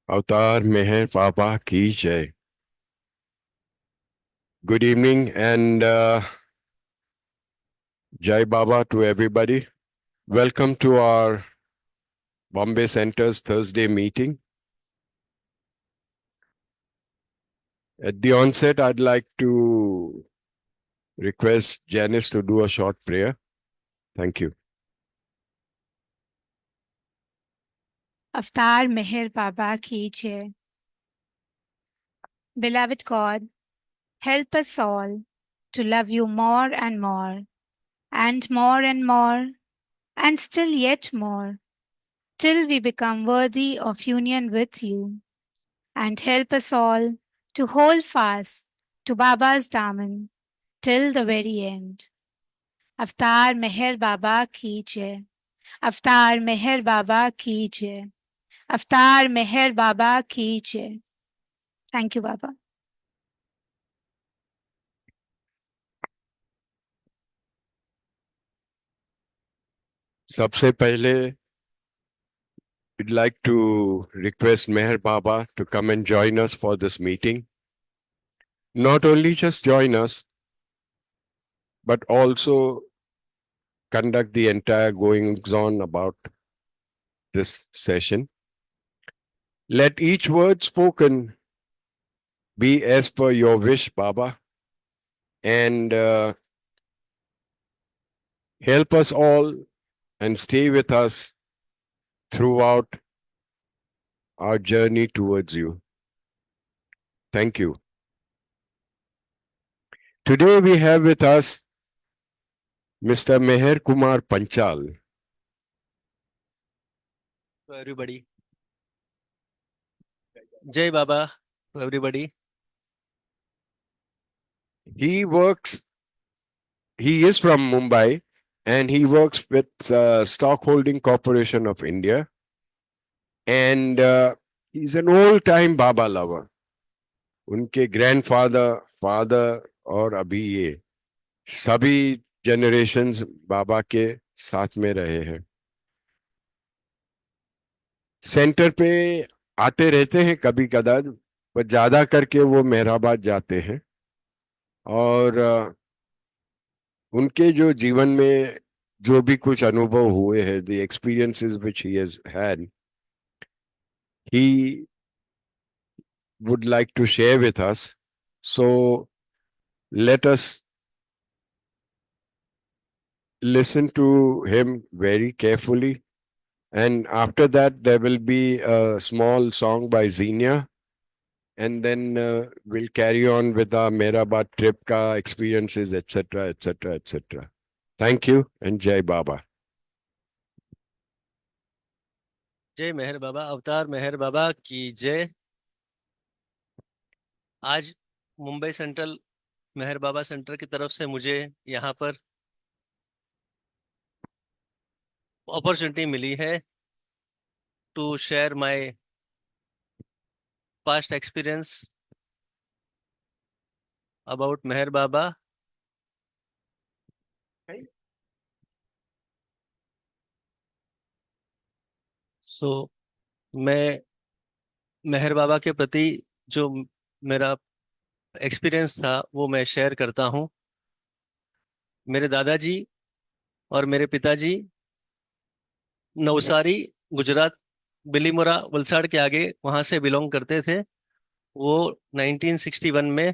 अवतार मेहर बाबा की जय. Good evening and Jai Baba to everybody. Welcome to our Bombay Center's Thursday meeting. At the onset, I'd like to request Janice to do a short prayer. Thank you. Avtar Meher Baba ki jai. Beloved God, help us all to love you more and more, and more and more, and still yet more, till we become worthy of union with you. And help us all to hold fast to Baba's daman till the very end. Avtar Meher Baba ki jai. Avtar Meher Baba ki jai. Avtar Meher Baba ki jai. Thank you, Baba. सबसे पहले we'd like to request Meher Baba to come and join us for this meeting. Not only just join us, but also conduct the entire goings on about this session. Let each word spoken be as per your wish, Baba, and help us all and stay with us throughout our journey towards you. Thank you. Today we have with us Mr. Meher Kumar Panchal. To everybody. Jai Baba to everybody. He is from Mumbai and he works with Stock Holding Corporation of India. And he's an old-time Baba lover. उनके grandfather, father और अभी ये सभी generations बाबा के साथ में रहे हैं. सेंटर पे आते रहते हैं कभी कदार, पर ज्यादा करके वो मेहराबाद जाते हैं. और उनके जो जीवन में जो भी कुछ अनुभव हुए हैं, the experiences which he has had, he would like to share with us. So let us listen to him very carefully. And after that, there will be a small song by Xenia. And then we'll carry on with our Mehrabad trip ka experiences, etc., etc., etc. Thank you and Jai Baba. जय मेहर बाबा. अवतार मेहर बाबा की जय. आज Mumbai Central Meher Baba centre की तरफ से मुझे यहाँ पर अपॉर्चुनिटी मिली है to share my past experience about Meher Baba. So मैं मेहर बाबा के प्रति जो मेरा एक्सपीरियंस था वो मैं शेयर करता हूँ. मेरे दादाजी और मेरे पिताजी नवसारी गुजरात बिलीमोरा वलसाड़ के आगे वहां से बिलोंग करते थे. वो 1961 में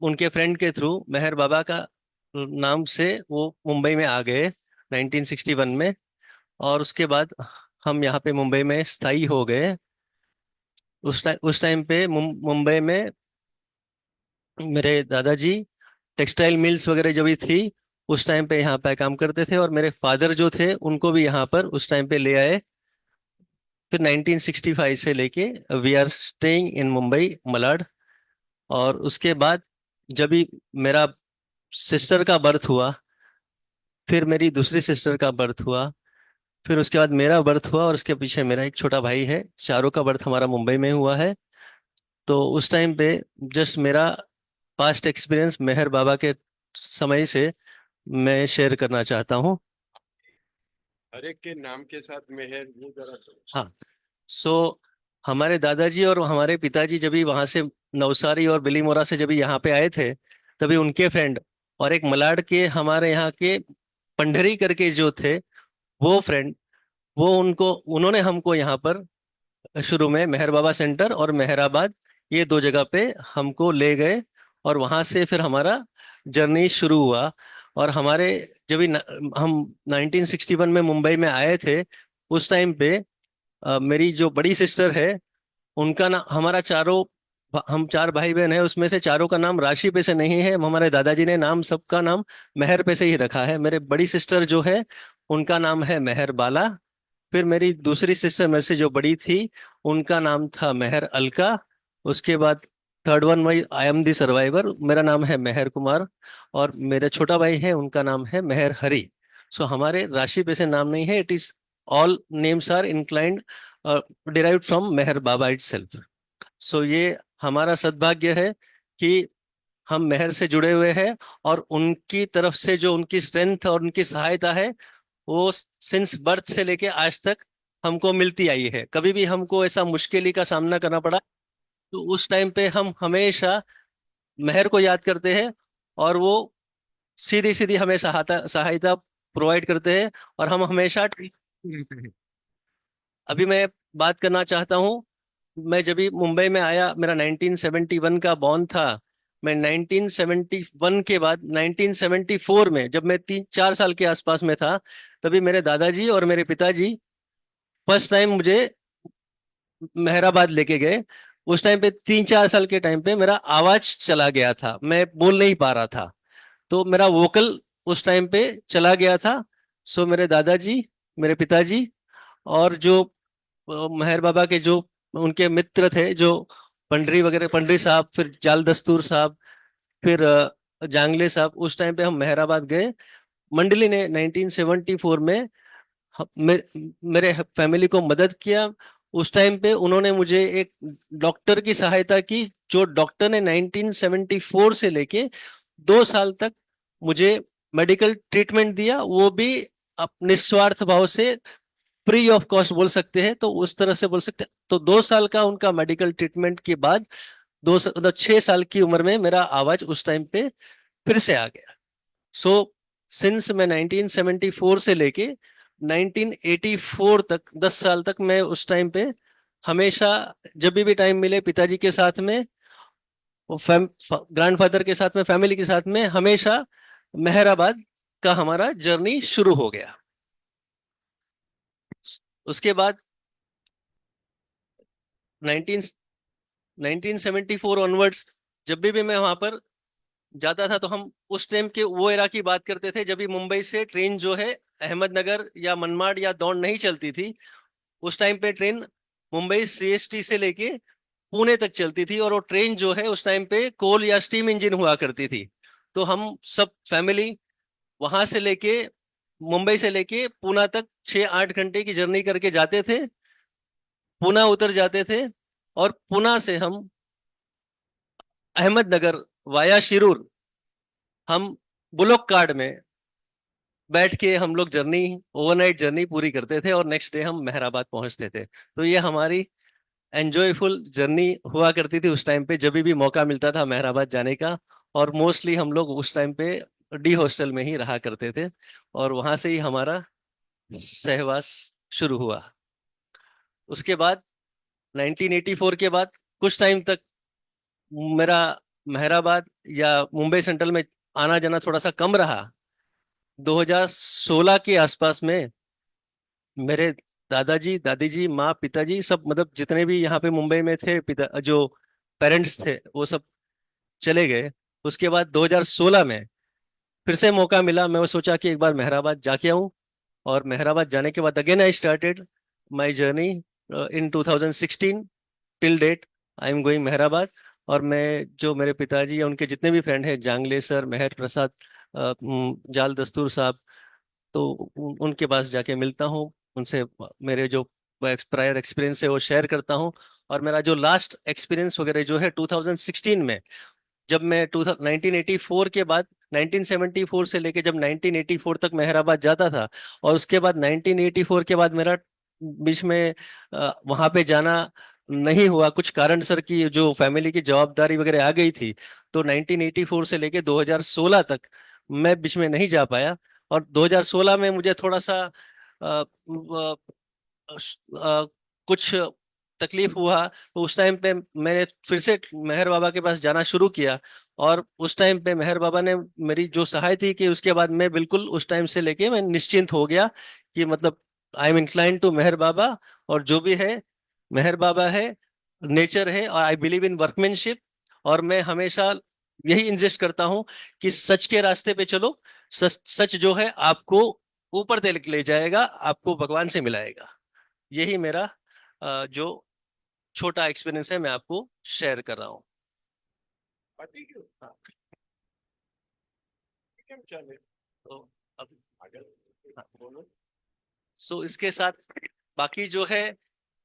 उनके फ्रेंड के थ्रू मेहर बाबा का नाम से वो मुंबई में आ गए 1961 में. और उसके बाद हम यहाँ पे मुंबई में स्थायी हो गए. उस टाइम पे मुंबई में मेरे दादाजी टेक्सटाइल मिल्स वगैरह जो भी थी उस टाइम पे यहाँ पे काम करते थे. और मेरे फादर जो थे उनको भी यहाँ पर उस टाइम पे ले आए. फिर 1965 से लेके we are staying in Mumbai Malad. और उसके बाद जब भी मेरा सिस्टर का बर्थ हुआ, फिर मेरी दूसरी सिस्टर का बर्थ हुआ, फिर उसके बाद मेरा बर्थ हुआ, और उसके पीछे मेरा एक छोटा भाई है, चारों का बर्थ हमारा मुंबई में हुआ है। तो उस टाइम पे जस्ट मेरा पास्ट एक्सपीरियंस मेहर बाबा के समय से मैं शेयर करना चाहता हूँ। हर एक के नाम के साथ मेहर वो जरा हाँ, सो हमारे दादाजी और हमारे पिताजी जब भी वहां से नवसारी और बिलीमोरा से जब भी यहाँ पे आए थे, तभी उनके फ्रेंड और एक मलाड के हमारे यहाँ के पंडरी करके जो थे, वो फ्रेंड, वो उन्होंने हमको यहाँ पर शुरू में मेहर बाबा सेंटर और मेहराबाद, ये दो जगह पे हमको ले गए। और वहां से फिर हमारा जर्नी शुरू हुआ। और हमारे जब भी हम 1961 में मुंबई में आए थे, उस टाइम पे मेरी जो बड़ी सिस्टर है, उनका नाम, हमारा चारों हम चार भाई बहन है, उसमें से चारों का नाम राशि पे से नहीं है, हमारे दादाजी ने नाम सबका नाम मेहर पे से ही रखा है। मेरे बड़ी सिस्टर जो है, उनका नाम है मेहर बाला। फिर मेरी दूसरी सिस्टर मेरे से जो बड़ी थी, उनका नाम था मेहर अलका। उसके बाद थर्ड वन, वही आई एम दी सर्वाइवर, मेरा नाम है मेहर कुमार। और मेरा छोटा भाई है, उनका नाम है मेहर हरि। सो हमारे राशि पे से नाम नहीं है, it is all names are inclined derived from Meher Baba itself. So ये हमारा सद्भाग्य है कि हम मेहर से जुड़े हुए हैं, और उनकी तरफ से जो उनकी स्ट्रेंथ और उनकी सहायता है, वो सिंस बर्थ से लेके आज तक हमको मिलती आई है। कभी भी हमको ऐसा मुश्किल का सामना करना पड़ा, तो उस टाइम पे हम हमेशा मेहर को याद करते हैं, और वो सीधी सीधी हमें सहायता सहायता प्रोवाइड करते हैं, और हम हमेशा ठीक रहते हैं। अभी मैं बात करना चाहता हूँ, मैं जब भी मुंबई में आया, मेरा 1971 का बॉर्न था। मैं 1971 के बाद 1974 में, जब मैं 3-4 साल के आसपास में था, तभी मेरे दादाजी और मेरे पिताजी फर्स्ट टाइम मुझे मेहराबाद लेके गए। उस टाइम पे 3-4 साल के टाइम पे मेरा आवाज चला गया था, मैं बोल नहीं पा रहा था, तो मेरा वोकल उस टाइम पे चला गया था। सो मेरे दादाजी, मेरे पिताजी, और जो मेहर बाबा के जो उनके मित्र थे, जो पंडरी वगैरह, पंडरी साहब, फिर जाल दस्तूर साहब, फिर जांगले साहब, उस टाइम पे हम मेहराबाद गए। मंडली ने 1974 में मेरे फैमिली को मदद किया। उस टाइम पे उन्होंने मुझे एक डॉक्टर की सहायता की, जो डॉक्टर ने 1974 से लेके 2 साल तक मुझे मेडिकल ट्रीटमेंट दिया, वो भी निस्वार्थ भाव से, फ्री ऑफ कॉस्ट बोल सकते हैं, तो उस तरह से बोल सकते हैं। तो 2 साल का उनका मेडिकल ट्रीटमेंट के बाद, मतलब 6 साल की उम्र में मेरा आवाज उस टाइम पे फिर से आ गया। सो सिंस मैं 1974 से लेके 1984 तक, 10 साल तक, मैं उस टाइम पे हमेशा, जब भी टाइम मिले, पिताजी के साथ में, ग्रैंडफादर के साथ में, फैमिली के साथ में, हमेशा मेहराबाद का हमारा जर्नी शुरू हो गया। उसके बाद 19 1974 ऑनवर्ड्स, जब भी मैं वहां पर जाता था, तो हम उस टाइम के वो एरा की बात करते थे, जब भी मुंबई से ट्रेन जो है अहमदनगर या मनमाड या दौंड नहीं चलती थी। उस टाइम पे ट्रेन मुंबई सीएसटी से लेके पुणे तक चलती थी, और वो ट्रेन जो है उस टाइम पे कोल या स्टीम इंजन हुआ करती थी। तो हम सब फैमिली वहां से लेके, मुंबई से लेके पुणे तक 6-8 घंटे की जर्नी करके जाते थे, पुणे उतर जाते थे, और पुणे से हम अहमदनगर वाया शिरूर, हम बुलोक कार्ड में बैठ के हम लोग जर्नी, ओवरनाइट जर्नी पूरी करते थे, और नेक्स्ट डे हम मेहराबाद पहुंचते थे। तो ये हमारी एंजॉयफुल जर्नी हुआ करती थी उस टाइम पे, जब भी मौका मिलता था मेहराबाद जाने का। और मोस्टली हम लोग उस टाइम पे डी हॉस्टल में ही रहा करते थे, और वहां से ही हमारा सहवास शुरू हुआ। उसके बाद 1984 के बाद कुछ टाइम तक मेरा मेहराबाद या मुंबई सेंट्रल में आना जाना थोड़ा सा कम रहा। 2016 के आसपास में मेरे दादाजी, दादी जी, माँ, पिताजी, सब, मतलब जितने भी यहाँ पे मुंबई में थे, पिता जो पेरेंट्स थे, वो सब चले गए। उसके बाद 2016 में फिर से मौका मिला, मैं वो सोचा कि एक बार मेहराबाद जाके आऊं। और मेहराबाद जाने के बाद again I started my journey in 2016 till date, I am going Meherabad. और मैं जो मेरे पिताजी या उनके जितने भी फ्रेंड हैं, जांगले सर, मेहर प्रसाद, जाल दस्तूर साहब, तो उनके पास जाके मिलता हूँ, उनसे मेरे जो प्रायर एक्सपीरियंस है वो शेयर करता हूँ। और मेरा जो लास्ट एक्सपीरियंस वगैरह जो है 2016 में, जब मैं 1984 के बाद, 1974 से लेके जब 1984 तक मैं हैदराबाद जाता था, और उसके बाद 1984 के बाद मेरा बीच में वहां पे जाना नहीं हुआ, कुछ कारण सर की जो फैमिली की जवाबदारी वगैरह आ गई थी। तो 1984 से लेके 2016 तक मैं बीच में नहीं जा पाया। और 2016 में मुझे थोड़ा सा अ, कुछ तकलीफ हुआ, तो उस टाइम पे मैंने फिर से मेहर बाबा के पास जाना शुरू किया। और उस टाइम पे मेहर बाबा ने मेरी जो सहाय थी, कि उसके बाद मैं बिल्कुल उस टाइम से लेके मैं निश्चिंत हो गया, कि मतलब I am incline to Meher Baba. और जो भी है मेहर बाबा है, नेचर है, और आई बिलीव इन वर्कमैनशिप। और मैं हमेशा यही इंसिस्ट करता हूँ कि सच के रास्ते पे चलो। सच सच जो है आपको ऊपर तक ले जाएगा, आपको भगवान से मिलाएगा। यही मेरा जो छोटा एक्सपीरियंस है, मैं आपको शेयर कर रहा हूँ। हाँ, तो अब हाँ, बोलो। सो इसके साथ बाकी जो है,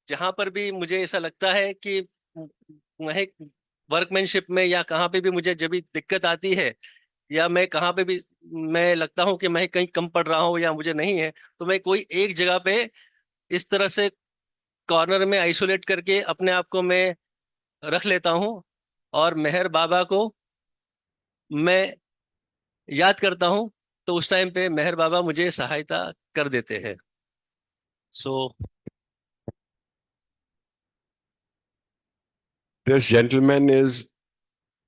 जहां पर भी मुझे ऐसा लगता है कि मैं वर्कमैनशिप में या कहाँ पे भी मुझे जब भी दिक्कत आती है, या मैं कहाँ पे भी मैं लगता हूँ कि मैं कहीं कम पढ़ रहा हूँ या मुझे नहीं है, तो मैं कोई एक जगह पे इस तरह से कॉर्नर में आइसोलेट करके अपने आप को मैं रख लेता हूँ, और मेहर बाबा को मैं याद करता हूँ। तो उस टाइम पे मेहर बाबा मुझे सहायता कर देते हैं। सो This gentleman is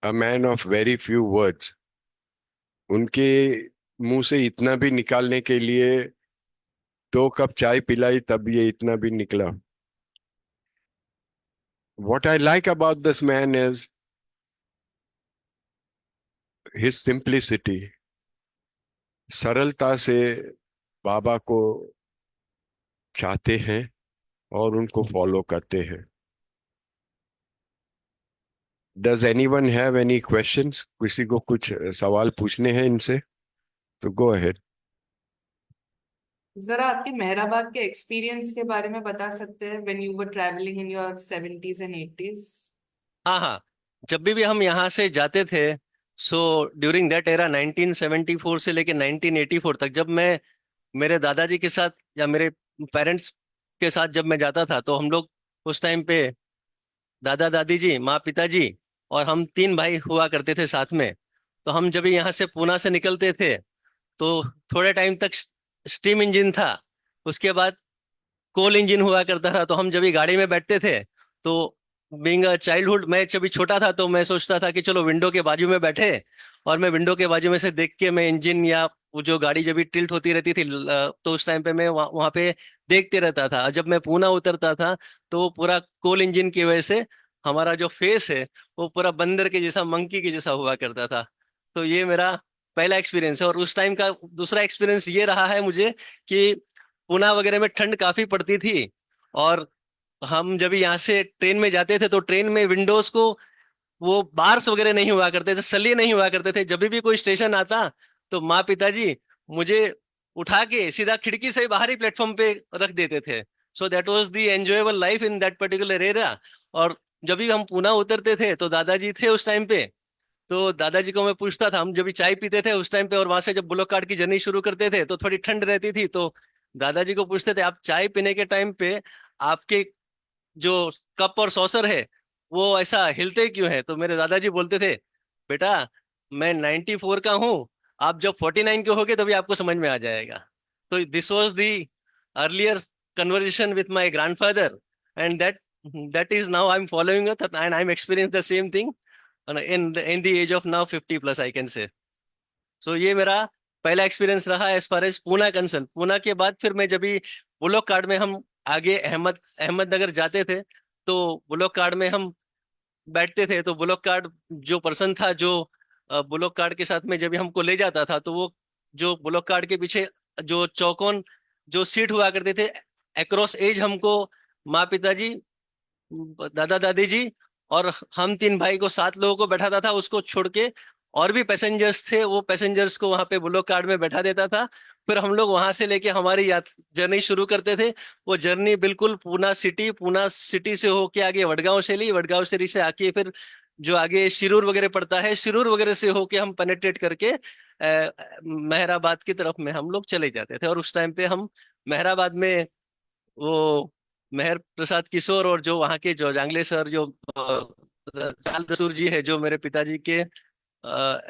a man of very few words. उनके मुंह से इतना भी निकालने के लिए 2 कप चाय पिलाई तब ये इतना भी निकला. What I like about this man is his simplicity. सरलता से बाबा को चाहते हैं और उनको फॉलो करते हैं. Does anyone have any questions? किसी को कुछ सवाल पूछने हैं इनसे? तो go ahead. जरा आपके मेहराबाद के एक्सपीरियंस के बारे में बता सकते हैं when you were travelling in your 70s and 80s। हाँ हाँ, जब भी हम यहाँ से जाते थे, सो ड्यूरिंग दैट एरा 1974 से लेके 1984 तक, जब मैं मेरे दादाजी के साथ या मेरे पेरेंट्स के साथ जब मैं जाता था, तो हम लोग उस टाइम पे दादा दादी जी, माँ पिताजी और हम 3 भाई हुआ करते थे साथ में। तो हम जब भी यहाँ से पूना से निकलते थे, तो थोड़े टाइम तक स्टीम इंजन था, उसके बाद कोल इंजन हुआ करता था। तो हम जब भी गाड़ी में बैठते थे, तो बीइंग अ चाइल्डहुड, मैं जब भी छोटा था तो मैं सोचता था कि चलो विंडो के बाजू में बैठे, और मैं विंडो के बाजू में से देख के मैं इंजन या वो जो गाड़ी जब भी टिल्ट होती रहती थी, तो उस टाइम पे मैं वहां पे देखते रहता था। जब मैं पूना उतरता था, तो वो पूरा कोल इंजन की वजह से हमारा जो फेस है वो पूरा बंदर के जैसा, मंकी के जैसा हुआ करता था। तो ये मेरा पहला एक्सपीरियंस है। और उस टाइम का दूसरा एक्सपीरियंस ये रहा है मुझे, कि पूना वगैरह में ठंड काफी पड़ती थी। और हम जब यहाँ से ट्रेन में जाते थे, तो ट्रेन में विंडोज को वो बार्स वगैरह नहीं हुआ करते थे, सलिए नहीं हुआ करते थे। जब भी कोई स्टेशन आता, तो माँ पिताजी मुझे उठा के सीधा खिड़की से बाहरी प्लेटफॉर्म पे रख देते थे। So that was the enjoyable life in that particular area. और जब भी हम पूना उतरते थे, तो दादाजी थे उस टाइम पे, तो दादाजी को मैं पूछता था, हम जब भी चाय पीते थे उस टाइम पे, और वहां से जब बुलोक कार्ट की जर्नी शुरू करते थे, तो थोड़ी ठंड रहती थी, तो दादाजी को पूछते थे, आप चाय पीने के टाइम पे आपके जो कप और सॉसर है वो ऐसा हिलते क्यों है? तो मेरे दादाजी बोलते थे, बेटा मैं 94 का हूँ, आप जब 49 के होगे तभी आपको समझ में आ जाएगा। तो this was the earlier conversation with my grandfather, and that is now I am following it, and I am experience the same thing in the age of now 50 plus I can say. So ये मेरा पहला experience रहा as far as Poona concern. Poona के बाद फिर मैं जब भी बुलोक कार्ड में हम आगे अहमदनगर जाते थे, तो बुलोक कार्ड में हम बैठते थे। तो बुलोक कार्ड जो पर्सन था, जो बुलोक कार्ड के साथ में जब भी हमको ले जाता था, तो वो जो बुलोक कार्ड के पीछे जो चौकोन जो सीट हुआ करते थे, अक्रॉस एज हमको माँ पिताजी, दादा दादी जी और हम 3 भाई को 7 लोगों को बैठाता था, उसको छोड़ के और भी पैसेंजर्स थे, वो पैसेंजर्स को वहां पे बुलोक कार्ट में बैठा देता था। फिर हम लोग वहां से लेके हमारी जर्नी शुरू करते थे। वो जर्नी बिल्कुल पूना सिटी से होके आगे वडगांव शैली, वडगांव शैली से आके फिर जो आगे शिरूर वगैरह पड़ता है, शिरूर वगैरह से होके हम पेनेट्रेट करके मेहराबाद की तरफ में हम लोग चले जाते थे। और उस टाइम पे हम मेहराबाद में वो मेहर प्रसाद किशोर और जो वहाँ के जो जांगले सर, जो चाल दसूर जी है, जो मेरे पिताजी के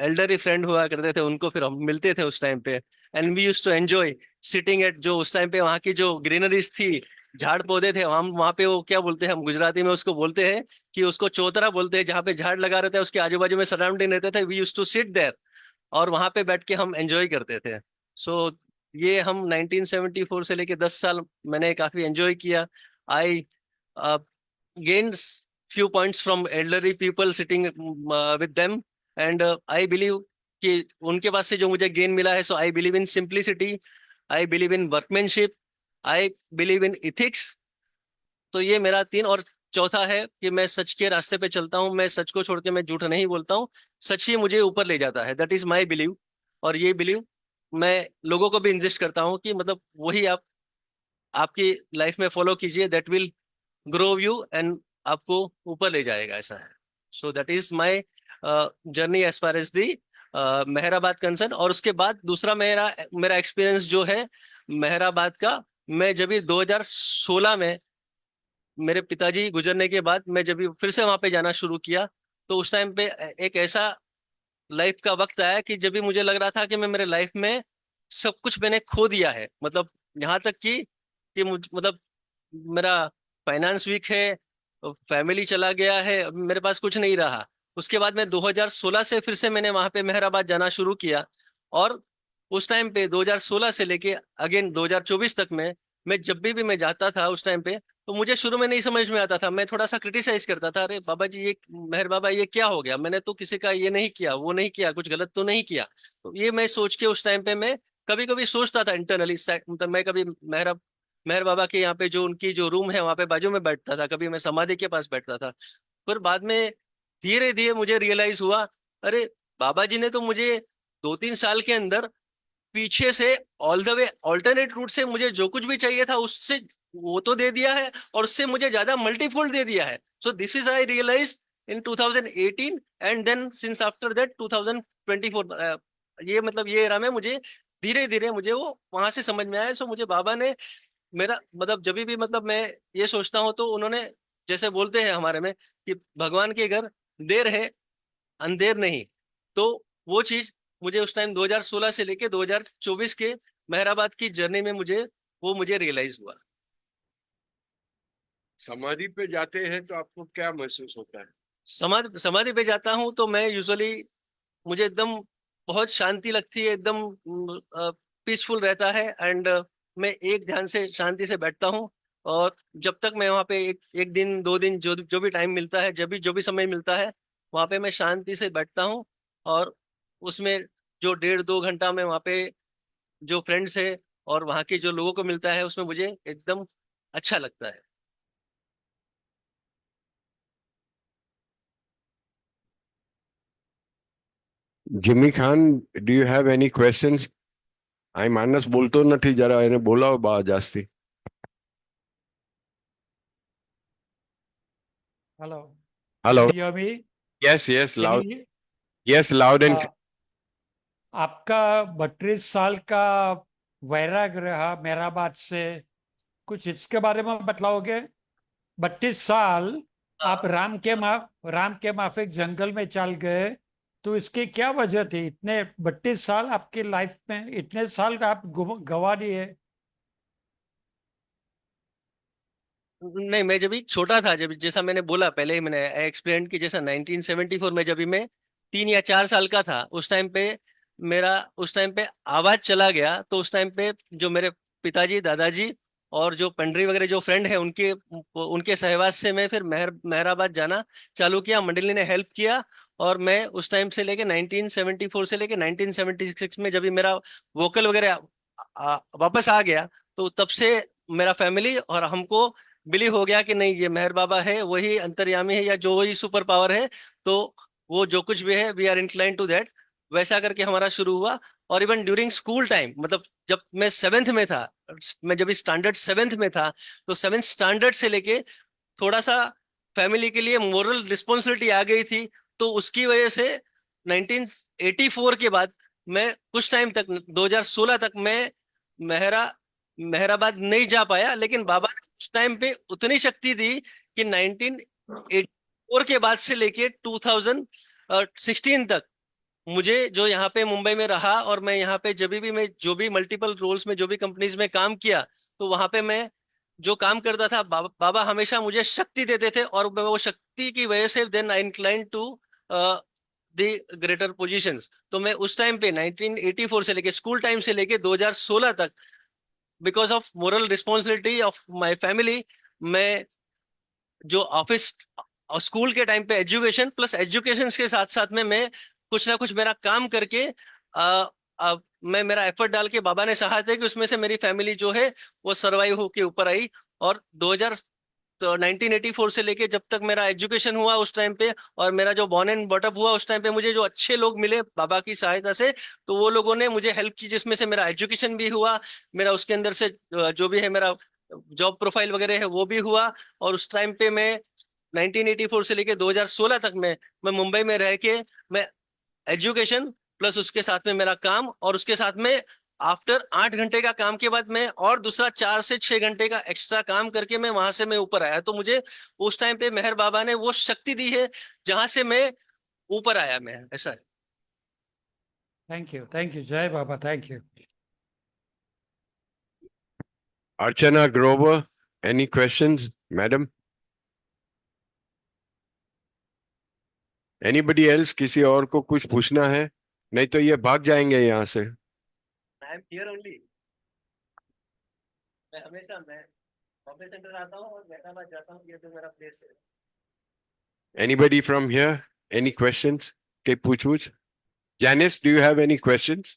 एल्डरी फ्रेंड हुआ करते थे, उनको फिर हम मिलते थे उस टाइम पे। And we use to enjoy sitting at, जो उस टाइम पे वहाँ की जो ग्रीनरीज थी, झाड़ पौधे थे, हम वहाँ पे वो क्या बोलते हैं, हम गुजराती में उसको बोलते हैं कि उसको चौतरा बोलते हैं, जहाँ पे झाड़ लगा रहता है उसके आजू बाजू में सराउंडिंग रहते थे। We use to sit there और वहां पे बैठ के हम एंजॉय करते थे। सो ये हम 1974 से लेके 10 साल मैंने काफी एंजॉय किया। आई gained few points from elderly people sitting with them, and I believe कि उनके पास से जो मुझे गेन मिला है, so I believe in simplicity, I believe in workmanship, I believe in ethics. तो ये मेरा 3। और चौथा है कि मैं सच के रास्ते पे चलता हूँ, मैं सच को छोड़ के मैं झूठ नहीं बोलता हूँ, सच ही मुझे ऊपर ले जाता है। That is my believe. और ये बिलीव मैं लोगों को भी इंजिस्ट करता हूँ कि मतलब वही आप आपकी लाइफ में फॉलो कीजिए, that will grow you and आपको ऊपर ले जाएगा, ऐसा है। So that is my journey as far as the Meherabad concern. और उसके बाद दूसरा मेरा मेरा एक्सपीरियंस जो है मेहराबाद का, मैं जब 2016 में मेरे पिताजी गुजरने के बाद मैं जब फिर से वहां पे जाना शुरू किया, तो उस टाइम पे एक ऐसा लाइफ का वक्त आया कि जब भी मुझे लग रहा था कि मैं मेरे लाइफ में सब कुछ मैंने खो दिया है। मतलब यहाँ तक कि मतलब मेरा फाइनेंस वीक है, फैमिली चला गया है, अब मेरे पास कुछ नहीं रहा। उसके बाद मैं 2016 से फिर से मैंने वहां पे मेहराबाद जाना शुरू किया। और उस टाइम पे 2016 से लेके अगेन 2024 तक में मैं जब भी मैं जाता था उस टाइम पे, तो मुझे शुरू में नहीं समझ में आता था। मैं थोड़ा सा क्रिटिसाइज करता था, अरे बाबा जी, ये मेहर बाबा ये क्या हो गया, मैंने तो किसी का ये नहीं किया, वो नहीं किया, कुछ गलत तो नहीं किया। तो ये मैं सोच के उस टाइम पे मैं कभी कभी सोचता था इंटरनली। मतलब मैं कभी मेहर बाबा के यहाँ पे जो उनकी जो रूम है वहां पे बाजू में बैठता था, कभी मैं समाधि के पास बैठता था। पर बाद में धीरे धीरे मुझे रियलाइज हुआ, अरे बाबा जी ने तो मुझे 2-3 साल के अंदर पीछे से all the way alternate route से मुझे जो कुछ भी चाहिए था उससे वो तो दे दिया है, और उससे मुझे ज्यादा मल्टीफोल्ड दे दिया है। So this is I realise in 2018, and then since after that 2024। ये मतलब ये एरा में मुझे धीरे धीरे मुझे वो वहां से समझ में आया। सो मुझे बाबा ने मेरा मतलब जब भी मतलब मैं ये सोचता हूँ, तो उन्होंने जैसे बोलते हैं हमारे में कि भगवान के घर देर है अंधेर नहीं। तो वो चीज मुझे उस टाइम 2016 से लेके 2024 के मेहराबाद की जर्नी में मुझे रियलाइज हुआ। समाधि पे जाते हैं तो आपको क्या महसूस होता है? समाधि पे जाता हूँ तो मैं यूजुअली मुझे एकदम बहुत शांति लगती है, एकदम पीसफुल रहता है। एंड मैं एक ध्यान से शांति से बैठता हूँ। और जब तक मैं वहाँ पे एक दिन 2 दिन जो जो भी टाइम मिलता है, जब भी जो भी समय मिलता है, वहाँ पे मैं शांति से बैठता हूँ। और उसमें जो 1.5-2 घंटा में वहाँ पे जो फ्रेंड्स है और वहाँ के जो लोगों को मिलता है, उसमें मुझे एकदम अच्छा लगता है। Jimmy Khan, do you have any questions? I માનસ બોલતો નથી, જરા એને બોલાવો બા જાસ્તી. Hello. Hello. Can you hear me? Yes, Can loud. you, Yes, loud and uh, आपका 32 साल का वैराग्य रहा मेहराबाद से, कुछ इसके बारे में बतलाओगे? 32 साल आप राम के माफिक जंगल में चल गए, तो इसकी क्या वजह थी? इतने 32 साल आपकी लाइफ में, इतने साल का आप गवा दिए। नहीं, मैं जब भी छोटा था, जब जैसा मैंने बोला पहले ही, मैंने एक्सप्लेन कि जैसा 1974 में जब भी मैं 3 या 4 साल का था, उस टाइम पे मेरा उस टाइम पे आवाज चला गया। तो उस टाइम पे जो मेरे पिताजी, दादाजी और जो पंडरी वगैरह जो फ्रेंड है, उनके उनके सहवास से मैं फिर मेहराबाद जाना चालू किया। मंडली ने हेल्प किया। और मैं उस टाइम से लेके 1974 से लेके 1976 में जब भी मेरा वोकल वगैरह वापस आ गया, तो तब से मेरा फैमिली और हमको बिलीव हो गया कि नहीं, ये मेहर बाबा है, वही अंतर्यामी है या जो वही सुपर पावर है, तो वो जो कुछ भी है we are incline to that. वैसा करके हमारा शुरू हुआ। और इवन ड्यूरिंग स्कूल टाइम, मतलब जब मैं 7th में था, मैं जब स्टैंडर्ड 7th में था, तो 7th स्टैंडर्ड से लेके थोड़ा सा फैमिली के लिए मोरल रिस्पॉन्सिबिलिटी आ गई थी। तो उसकी वजह से 1984 के बाद मैं कुछ टाइम तक, 2016 तक मैं मेहरा मेहराबाद नहीं जा पाया, लेकिन बाबा ने उस टाइम पे उतनी शक्ति दी कि 1984 के बाद से लेके 2016 तक मुझे, जो यहाँ पे मुंबई में रहा और मैं यहाँ पे जब भी मैं जो भी मल्टीपल रोल्स में जो भी कंपनीज में काम किया, तो वहां पे मैं जो काम करता था, बाबा हमेशा मुझे शक्ति देते थे, और मैं वो शक्ति की वजह से then I incline to the greater positions. तो मैं उस टाइम पे 1984 से लेके स्कूल टाइम से लेके 2016 तक, because of moral responsibility of my family, मैं जो ऑफिस और स्कूल के टाइम पे एजुकेशन प्लस एजुकेशन के साथ साथ में मैं कुछ ना कुछ मेरा काम करके मैं मेरा एफर्ट डाल के, बाबा ने चाहा था कि उसमें से मेरी फैमिली जो है वो सरवाइव होके ऊपर आई। और 1984 से लेके जब तक मेरा एजुकेशन हुआ उस टाइम पे, और मेरा जो बॉर्न एंड बॉटअप हुआ उस टाइम पे, मुझे जो अच्छे लोग मिले बाबा की सहायता से, तो वो लोगों ने मुझे हेल्प की, जिसमें से मेरा एजुकेशन भी हुआ, मेरा उसके अंदर से जो भी है मेरा जॉब प्रोफाइल वगैरह है वो भी हुआ। और उस टाइम पे मैं 1984 से लेके 2016 तक मैं मुंबई में रह के मैं एजुकेशन प्लस उसके साथ में मेरा काम, और उसके साथ में आफ्टर 8 घंटे का काम के बाद मैं और दूसरा 4 से 6 घंटे का एक्स्ट्रा काम करके मैं वहां से मैं ऊपर आया। तो मुझे उस टाइम पे मेहर बाबा ने वो शक्ति दी है जहां से मैं ऊपर आया, मैं ऐसा है। Thank you Jai Baba, thank you. Archana Grover, any questions, madam? Anybody else? किसी और को कुछ पूछना है? नहीं तो ये भाग जाएंगे यहाँ से। I am here only. मैं हमेशा मैं बॉम्बे सेंटर आता हूँ और हैदराबाद जाता हूँ, ये तो मेरा प्लेस है। Anybody from here? Any questions? के पूछ। Janice, do you have any questions?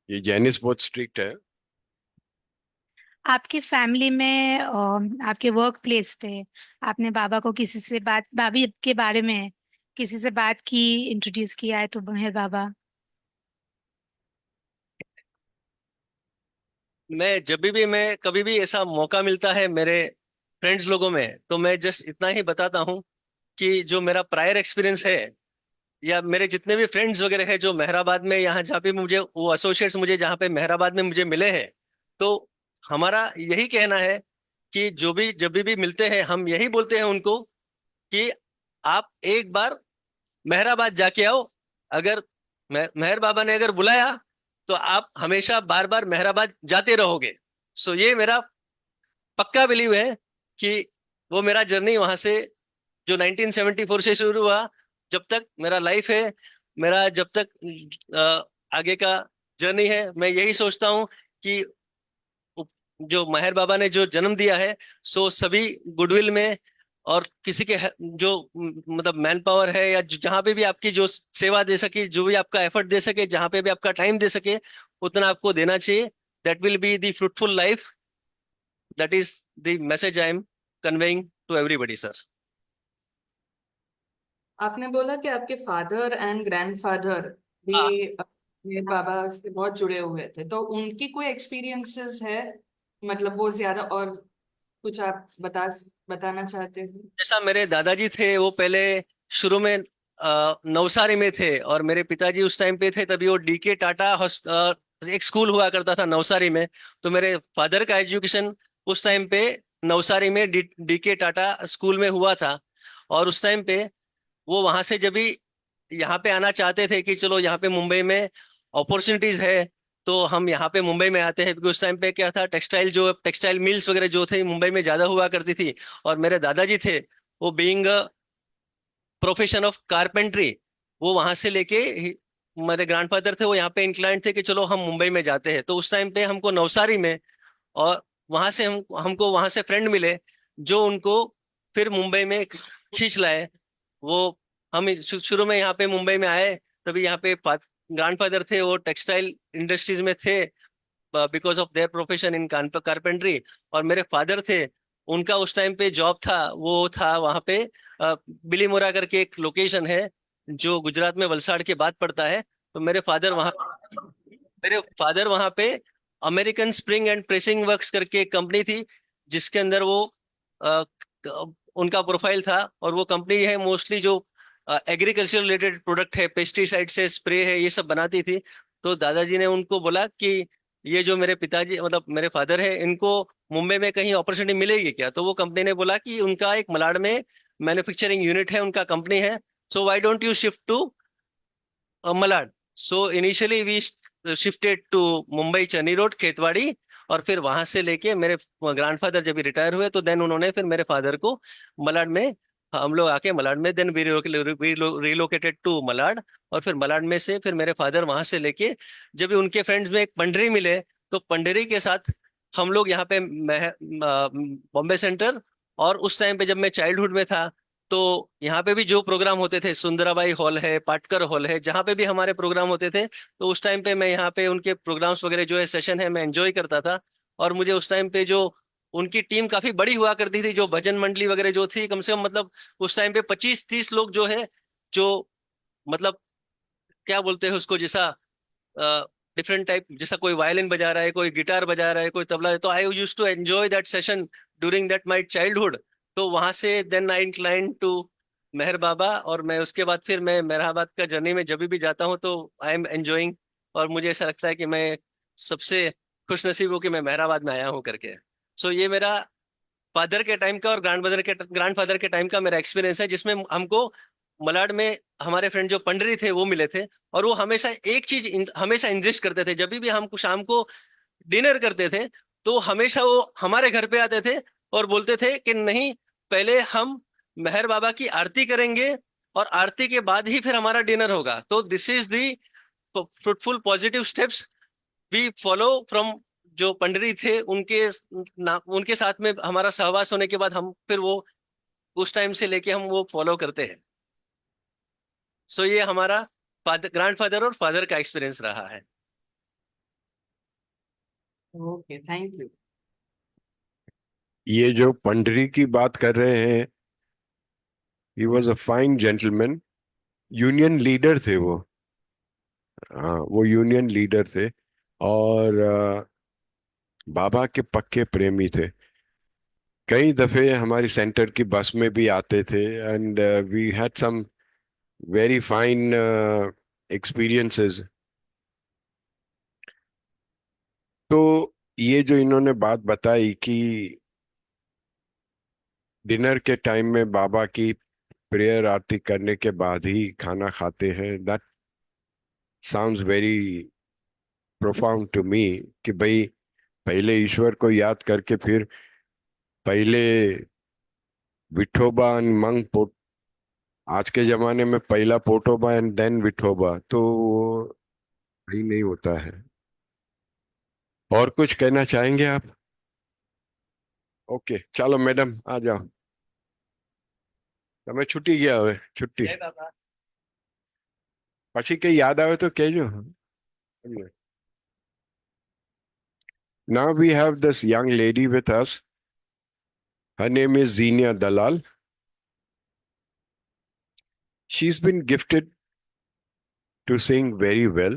ये जैनिस बहुत स्ट्रिक्ट है। आपकी फैमिली में आपके वर्क प्लेस पे आपने बाबा को किसी से बाबी के बारे में किसी से बात की, इंट्रोड्यूस किया है तो मेहर बाबा? मैं जब भी मैं कभी भी ऐसा मौका मिलता है मेरे फ्रेंड्स लोगों में, तो मैं जस्ट इतना ही बताता हूँ कि जो मेरा प्रायर एक्सपीरियंस है, या मेरे जितने भी फ्रेंड्स वगैरह है जो मेहराबाद में, यहाँ जहाँ पे मुझे वो एसोसिएट्स मुझे जहाँ पे मेहराबाद में मुझे मिले हैं, तो हमारा यही कहना है कि जो भी जब भी मिलते हैं हम यही बोलते हैं उनको कि आप एक बार मेहराबाद जाके आओ। अगर मेहर बाबा ने अगर बुलाया तो आप हमेशा बार बार मेहराबाद जाते रहोगे। सो ये मेरा पक्का बिलीव है कि वो मेरा जर्नी वहां से जो 1974 से शुरू हुआ, जब तक मेरा लाइफ है, मेरा जब तक आगे का जर्नी है, मैं यही सोचता हूँ कि जो मेहर बाबा ने जो जन्म दिया है, सो सभी गुडविल में, और किसी के जो मतलब मैन पावर है या जहां पे भी आपकी जो सेवा दे सके, जो भी आपका एफर्ट दे सके, जहां पे भी आपका टाइम दे सके, उतना आपको देना चाहिए। That will be the fruitful life. That is the message I am conveying to everybody sir. आपने बोला कि आपके फादर एंड ग्रैंडफादर भी हाँ, मेरे बाबा से बहुत जुड़े हुए थे, तो उनकी कोई एक्सपीरियंसेस है, मतलब वो ज्यादा, और कुछ आप बताना चाहते हैं? जैसा मेरे दादाजी थे वो पहले शुरू में नवसारी में थे, और मेरे पिताजी उस टाइम पे थे तभी वो डीके टाटा एक स्कूल हुआ करता था नवसारी में। तो मेरे फादर का एजुकेशन उस टाइम पे नवसारी में डीके टाटा स्कूल में हुआ था। और उस टाइम पे वो वहां से जब भी यहाँ पे आना चाहते थे कि चलो यहाँ पे मुंबई में अपॉर्चुनिटीज है, तो हम यहाँ पे मुंबई में आते हैं, क्योंकि उस टाइम पे क्या था, टेक्सटाइल मिल्स वगैरह जो थे मुंबई में ज्यादा हुआ करती थी। और मेरे दादाजी थे, वो बीइंग प्रोफेशन ऑफ कारपेंट्री, वो वहां से लेके मेरे ग्रैंडफादर थे वो यहाँ पे इंक्लाइंड थे कि चलो हम मुंबई में जाते हैं। तो उस टाइम पे हमको नवसारी में, और वहां से हमको वहां से फ्रेंड मिले जो उनको फिर मुंबई में खींच लाए। वो हम शुरू में यहाँ पे मुंबई में आए, तभी यहाँ पे ग्रैंडफादर थे वो टेक्सटाइल इंडस्ट्रीज में थे because of their profession in carpentry. और मेरे फादर थे, उनका उस टाइम पे जॉब था, वो था वहां पे बिलीमोरा करके एक लोकेशन है जो गुजरात में वलसाड़ के बाद पड़ता है। तो मेरे फादर वहां पे American spring and pressing works करके एक कंपनी थी, जिसके अंदर वो अ, उनका प्रोफाइल था। और वो कंपनी है मोस्टली जो एग्रीकल्चर रिलेटेड प्रोडक्ट है, पेस्टिसाइड से स्प्रे है, ये सब बनाती थी। तो दादाजी ने उनको बोला कि ये जो मेरे पिताजी मतलब मेरे फादर है, इनको मुंबई में कहीं अपॉर्चुनिटी मिलेगी क्या? तो वो कंपनी ने बोला कि उनका एक मलाड में मैन्युफैक्चरिंग यूनिट है, उनका कंपनी है, so why don't you shift to Malad. So initially we shifted to Mumbai Charni road Khetwadi. और फिर वहां से लेके मेरे ग्रैंडफादर जब रिटायर हुए तो देन उन्होंने फिर मेरे फादर को मलाड में, हम लोग आके मलाड में then we relocated to Malad. और फिर मलाड में से फिर मेरे फादर वहां से लेके जब भी उनके फ्रेंड्स में एक पंडरी मिले, तो पंडरी के साथ हम लोग यहाँ पे बॉम्बे सेंटर। और उस टाइम पे जब मैं चाइल्डहुड में था, तो यहाँ पे भी जो प्रोग्राम होते थे, सुंदराबाई हॉल है, पाटकर हॉल है, जहाँ पे भी हमारे प्रोग्राम होते थे, तो उस टाइम पे मैं यहाँ पे उनके प्रोग्राम्स वगैरह जो है सेशन है मैं एंजॉय करता था। और मुझे उस टाइम पे जो उनकी टीम काफी बड़ी हुआ करती थी, जो भजन मंडली वगैरह जो थी, कम से कम मतलब उस टाइम पे 25-30 लोग जो है, जो मतलब क्या बोलते हैं उसको, जैसा डिफरेंट टाइप, जैसा कोई वायलिन बजा रहा है, कोई गिटार बजा रहा है, कोई तबला है। तो I use to enjoy that session during that my childhood. तो वहां से then I incline to Meher Baba. और मैं उसके बाद फिर मैं मेहराबाद का जर्नी में जब भी जाता हूँ तो आई एम एंजॉइंग। और मुझे ऐसा लगता है कि मैं सबसे खुश नसीब हूँ कि मैं मेहराबाद में आया हूँ करके। सो ये मेरा फादर के टाइम का और ग्रैंडफादर के टाइम का मेरा एक्सपीरियंस है, जिसमें हमको मलाड में हमारे फ्रेंड जो पंडरी थे वो मिले थे। और वो हमेशा एक चीज हमेशा इंसिस्ट करते थे, जब भी हम शाम को डिनर करते थे, तो हमेशा वो हमारे घर पे आते थे और बोलते थे कि नहीं, पहले हम मेहर बाबा की आरती करेंगे और आरती के बाद ही फिर हमारा डिनर होगा। तो this is the fruitful positive steps we follow from जो पंडरी थे उनके साथ में हमारा सहवास होने के बाद हम फिर वो उस टाइम से लेके हम वो फॉलो करते हैं। सो ये हमारा फादर ग्रैंडफादर और फादर का एक्सपीरियंस रहा है। Okay, thank you. ये जो पंडरी की बात कर रहे हैं, he was a fine gentleman, union leader थे वो। हाँ, वो यूनियन लीडर थे और बाबा के पक्के प्रेमी थे। कई दफे हमारी सेंटर की बस में भी आते थे and we had some very fine experiences. तो ये जो इन्होंने बात बताई कि डिनर के टाइम में बाबा की प्रेयर आरती करने के बाद ही खाना खाते हैं, that sounds very profound to me. कि भाई पहले ईश्वर को याद करके फिर पहले विठोबा एंड मंग पोट, आज के जमाने में पहला पोटोबा एंड देन विठोबा, तो वो सही नहीं होता है। और कुछ कहना चाहेंगे आप? ओके, चलो मैडम आ जाओ। તમે છૂટી ગયા હવે છુટ્ટી जय बाबा। પછી કઈ યાદ આવે તો કહેજો. Now we have this young lady with us. Her name is Zenia Dalal. She's been gifted to sing very well.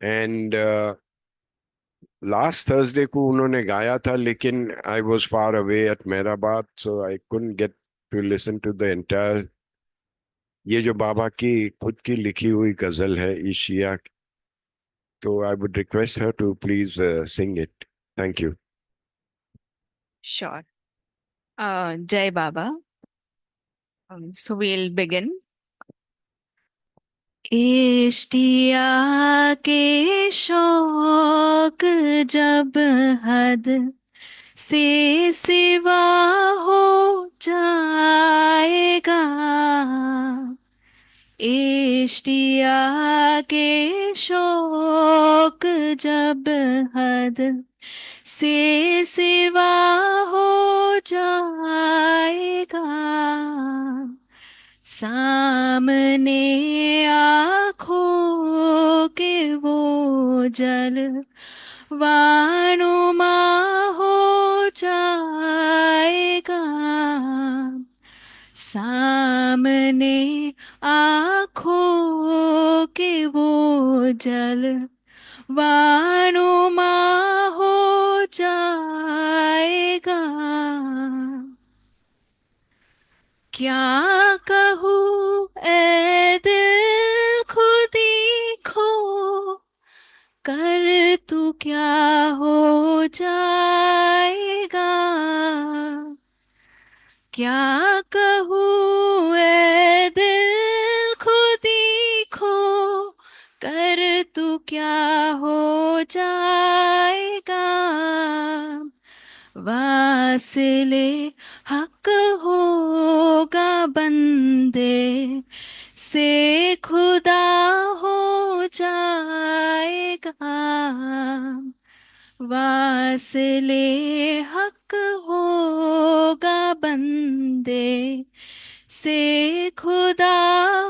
And last Thursday को उन्होंने गाया था, लेकिन I was far away at Mehrabad, so I couldn't get to listen to the entire. ये जो बाबा की खुद की लिखी हुई गजल है ईशिया, तो I would request her to please sing it. Thank you. Sure. Jai Baba. So we'll begin. इश्तिया के शौक जब हद से सिवा हो जाएगा, इश्तिया के शौक जब हद से सिवा हो जाएगा, सामने आ जल वानुमा हो जाएगा सामने आँखों के वो जल वानुमा हो जाएगा क्या कहूँ ऐ दिल खुदी खो कर तू क्या हो जाएगा क्या कहूँ ऐ दिल खुदी खो कर तू क्या हो जाएगा वासिले हक होगा बंदे से खुदा हो जाएगा वासिले हक होगा बंदे से खुदा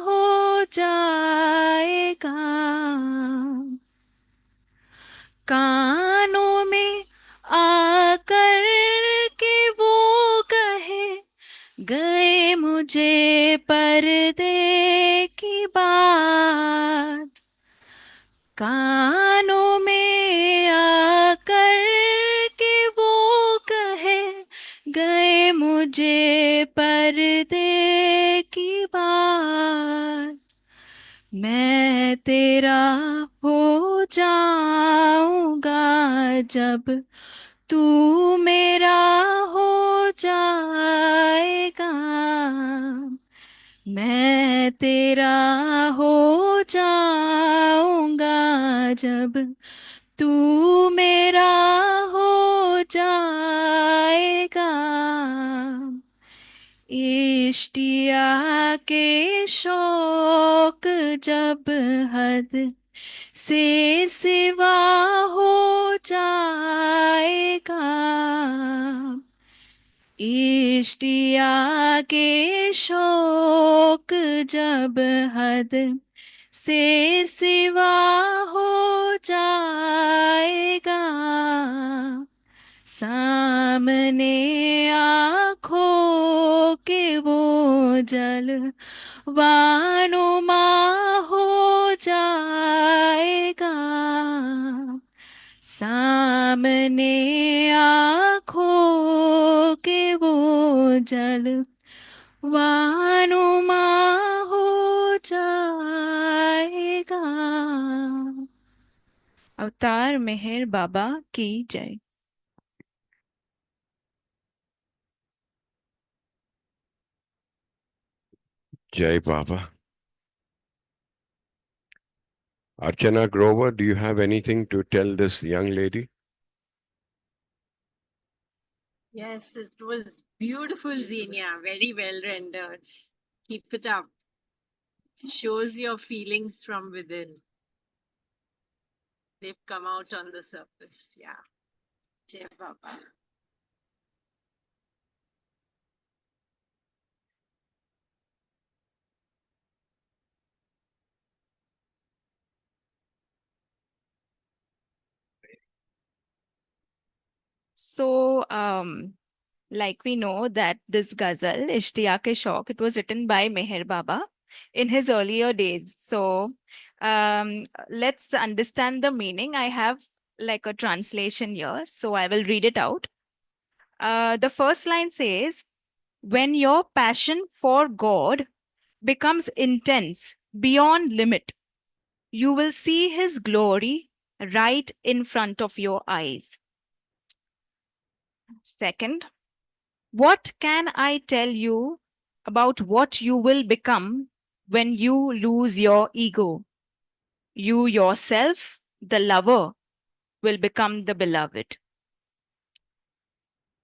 हो जाएगा कानों में आकर के वो कहे गए मुझे पर्दे की बात कानों में आकर के वो कहे गए मुझे पर्दे की बात मैं तेरा हो जाऊंगा जब तू मेरा हो जाएगा मैं तेरा हो जाऊंगा जब तू मेरा हो जाएगा इश्तिया के शौक जब हद से सिवा हो जाएगा इश्तिया के शौक जब हद से सिवा हो जाएगा सामने आँखों के वो जल वानुमा हो जाएगा सामने आँखों के वो जल वानुमा हो जाएगा अवतार मेहर बाबा की जय Jai Baba. Archana Grover, do you have anything to tell this young lady? Yes, it was beautiful, Xenia. Very well rendered. Keep it up. Shows your feelings from within. They've come out on the surface. Yeah. Jai Baba. So, like we know that this ghazal, Ishtiyaq-e-Shauq, it was written by Meher Baba in his earlier days. So, let's understand the meaning. I have like a translation here, so I will read it out. The first line says, when your passion for God becomes intense beyond limit, you will see his glory right in front of your eyes. Second, what can I tell you about what you will become when you lose your ego? You yourself, the lover, will become the beloved.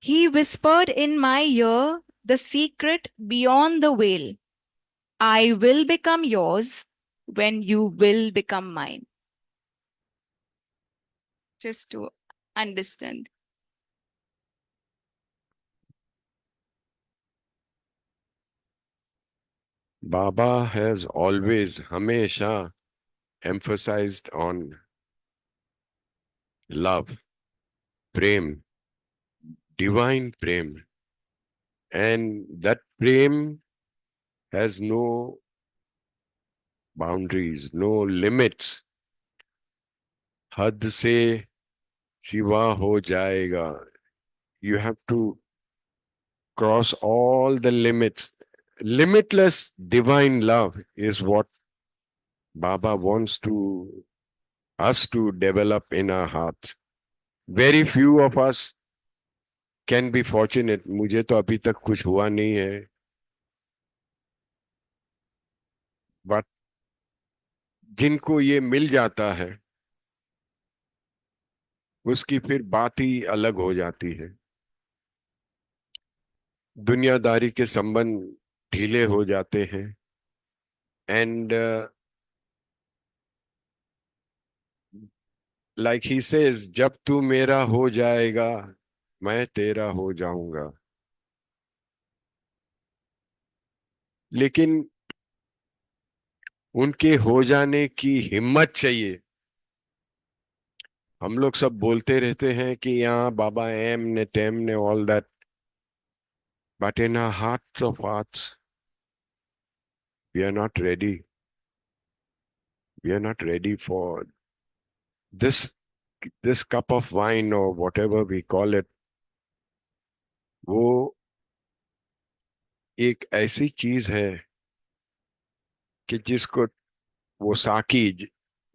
He whispered in my ear the secret beyond the veil. I will become yours when you will become mine. Just to understand. Baba has always, Hamesha, emphasized on love, prem, divine prem. And that prem has no boundaries, no limits. हद से सिवा हो जाएगा. You have to cross all the limits. Limitless divine love is what Baba wants to us to develop in our hearts. Very few of us can be fortunate. मुझे तो अभी तक कुछ हुआ नहीं है. But जिनको ये मिल जाता है उसकी फिर बात ही अलग हो जाती है. दुनियादारी के संबंध ढीले हो जाते हैं. एंड लाइक ही सेज, जब तू मेरा हो जाएगा मैं तेरा हो जाऊंगा. लेकिन उनके हो जाने की हिम्मत चाहिए. हम लोग सब बोलते रहते हैं कि यहाँ बाबा एम ने टेम ने all that, but in our hearts of hearts we are not ready. We are not ready for this cup of wine और whatever we call it. वो एक ऐसी चीज है कि जिसको वो साकी,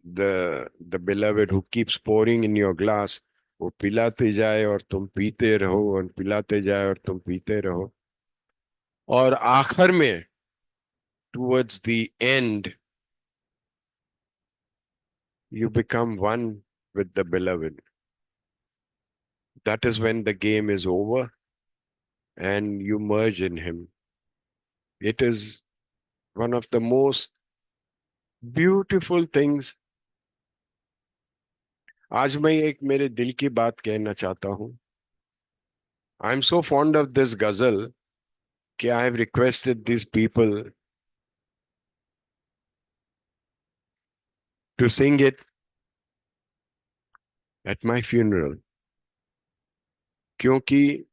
the beloved who keeps pouring in your glass, वो पिलाते जाए और तुम पीते रहो और पिलाते जाए और तुम पीते रहो. और आखिर में towards the end you become one with the beloved. That is when the game is over and you merge in him. It is one of the most beautiful things. आज मैं एक मेरे दिल की बात कहना चाहता हूं. I am so fond of this ghazal कि I have requested these people to sing it at my funeral. क्योंकि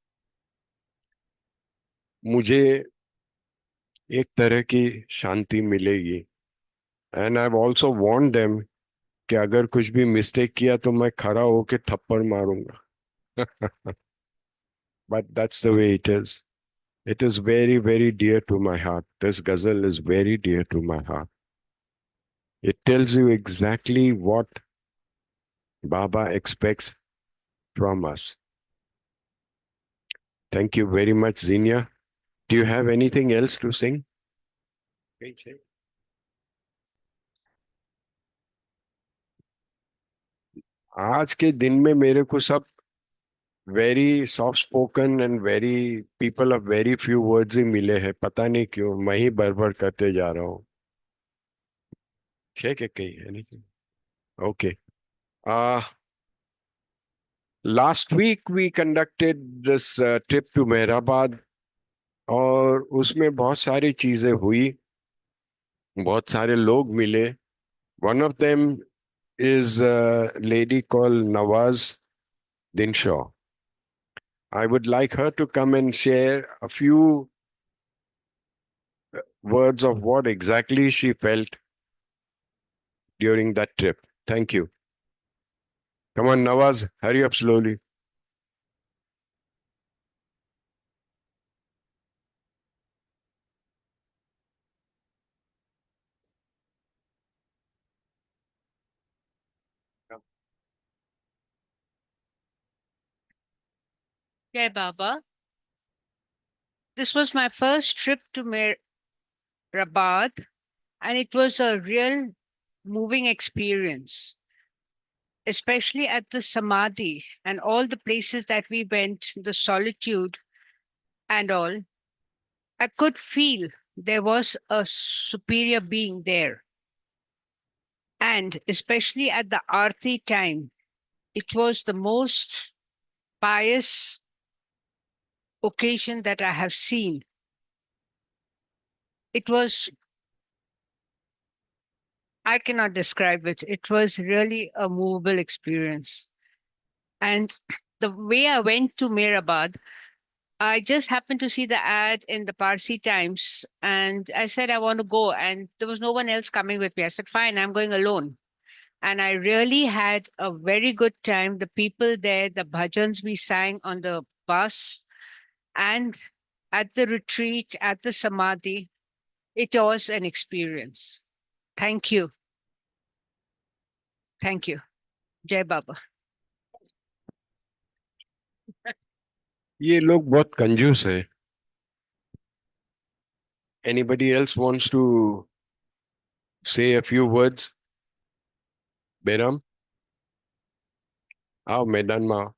मुझे एक तरह की शांति मिलेगी. And I have also warned them कि अगर कुछ भी मिस्टेक किया तो मैं खड़ा होके थप्पड़ मारूंगा. But that's the way it is. It is very, very dear to my heart. This ghazal is very dear to my heart. It tells you exactly what Baba expects from us. Thank you very much, Zinia. Do you have anything else to sing? आज के दिन में मेरे को सब very soft spoken and very people of very few words ही मिले हैं. पता नहीं क्यों मैं ही बड़बड़ करते जा रहा हूँ. ठीक है कहीं anything? Okay. Last week we conducted this trip to Meherabad और उसमें बहुत सारी चीजें हुई. बहुत सारे लोग मिले. One of them is a lady called Nawaz Dinshaw. I would like her to come and share a few words of what exactly she felt during that trip. Thank you. Come on, Nawaz, hurry up slowly. Jai Baba. This was my first trip to Mehrabad, and it was a real moving experience, especially at the Samadhi and all the places that we went, the solitude and all. I could feel there was a superior being there. And especially at the Aarti time, it was the most pious occasion that I have seen. It was, I cannot describe it. It was really a movable experience. And the way I went to Mirabad, I just happened to see the ad in the Parsi Times, and I said I want to go, and there was no one else coming with me. I said, fine, I'm going alone. And I really had a very good time. The people there, the bhajans we sang on the bus, and at the retreat, at the Samadhi, it was an experience. Thank you. Thank you. Jai Baba. ये लोग बहुत कंजूस है. Anybody else wants to say a few words? Beram? आओ मैदान में आओ.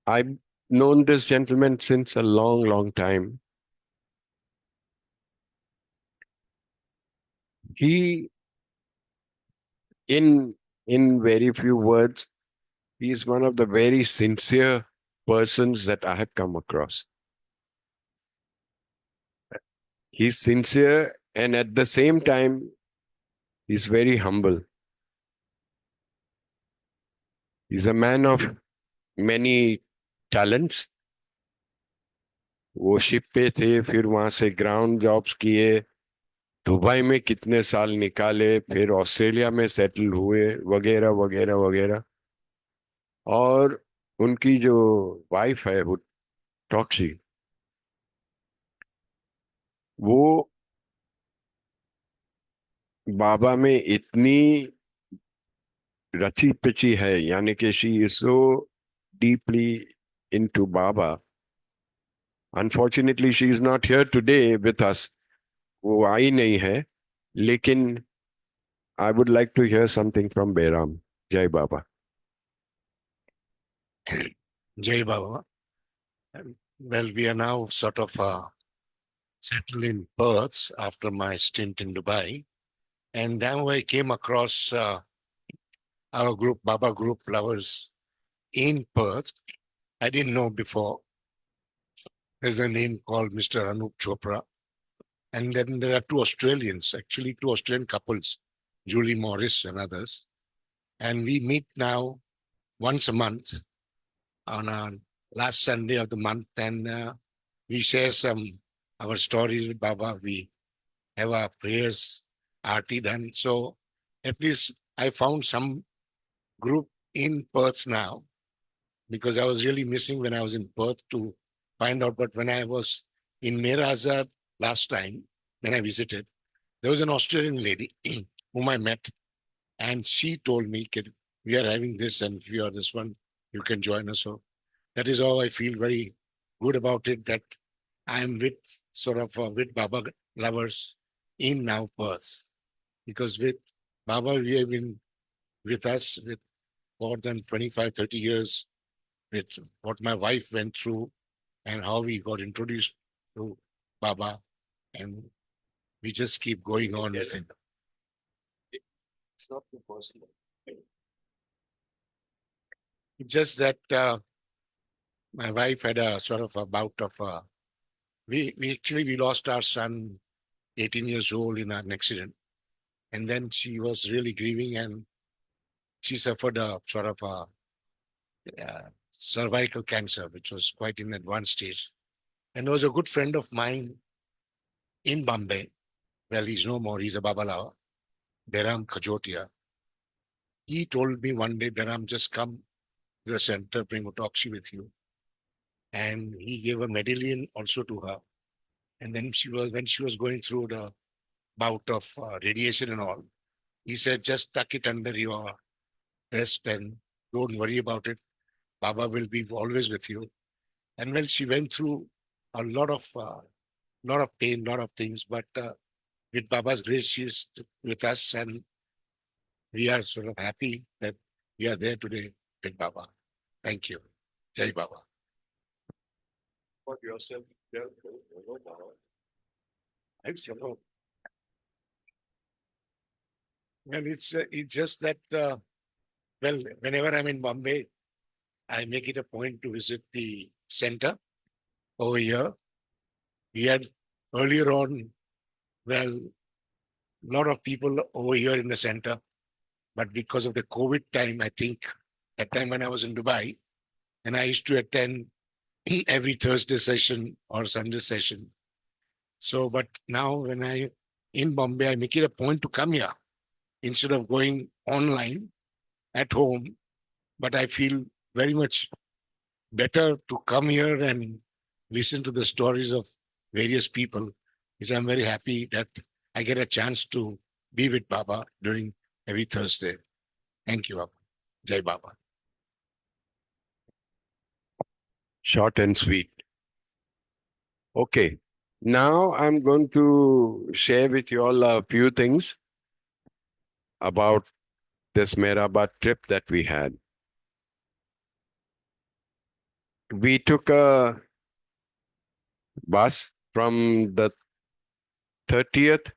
I've known this gentleman since a long, long time. He, in very few words, he is one of the very sincere persons that I have come across. He's sincere, and at the same time, he's very humble. He's a man of many talents. वो ship पे थे, फिर वहां से ground jobs किए, Dubai में कितने साल निकाले, फिर ऑस्ट्रेलिया में सेटल हुए, वगैरह वगैरह वगैरह. और उनकी जो वाइफ है वो टॉक्सी, वो बाबा में इतनी रची पिची है, यानी कि she is so deeply into Baba. Unfortunately she is not here today with us. वो आई नहीं है, लेकिन I would like to hear something from बेराम. जय बाबा. Jai Baba. Well, we are now sort of settled in Perth after my stint in Dubai. And now I came across our group, Baba Group Lovers in Perth. I didn't know before. There's a name called Mr. Anup Chopra. And then there are two Australians, actually two Australian couples, Julie Morris and others. And we meet now once a month on our last Sunday of the month, and we share our stories with Baba. We have our prayers, aarti done. So at least I found some group in Perth now, because I was really missing when I was in Perth to find out. But when I was in Mera Azhar last time, when I visited, there was an Australian lady whom I met, and she told me, we are having this, and if you are this one, you can join us. So that is how I feel very good about it, that I am with with Baba lovers in now Perth. Because with Baba, we have been with us with more than 25, 30 years, with what my wife went through and how we got introduced to Baba. And we just keep going on with it. It's not too personal. It's just that my wife had a sort of a bout of we lost our son, 18 years old, in an accident. And then she was really grieving, and she suffered a sort of cervical cancer, which was quite in advanced stage. And there was a good friend of mine in Bombay. Well, he's no more. He's a Babalawa, Beram Kajotia. He told me one day, Beram, just come to the center, bring Utoxi with you. And he gave a medallion also to her. And then when she was going through the bout of radiation and all, he said, just tuck it under your breast and don't worry about it. Baba will be always with you. And well, she went through a lot of pain, lot of things, but with Baba's grace, she is with us, and we are sort of happy that we are there today with Baba. Thank you. Jai Baba. For yourself, well, it's just that, well, whenever I'm in Bombay, I make it a point to visit the center over here. We had earlier on, well, a lot of people over here in the center, but because of the COVID time, I think that time when I was in Dubai, and I used to attend every Thursday session or Sunday session. So, but now when I in Bombay, I make it a point to come here instead of going online at home. But I feel very much better to come here and listen to the stories of various people, which I'm very happy that I get a chance to be with Baba during every Thursday. Thank you, Baba. Jai Baba. Short and sweet. Okay. Now I'm going to share with you all a few things about this Mehrabad trip that we had. We took a bus from the 30th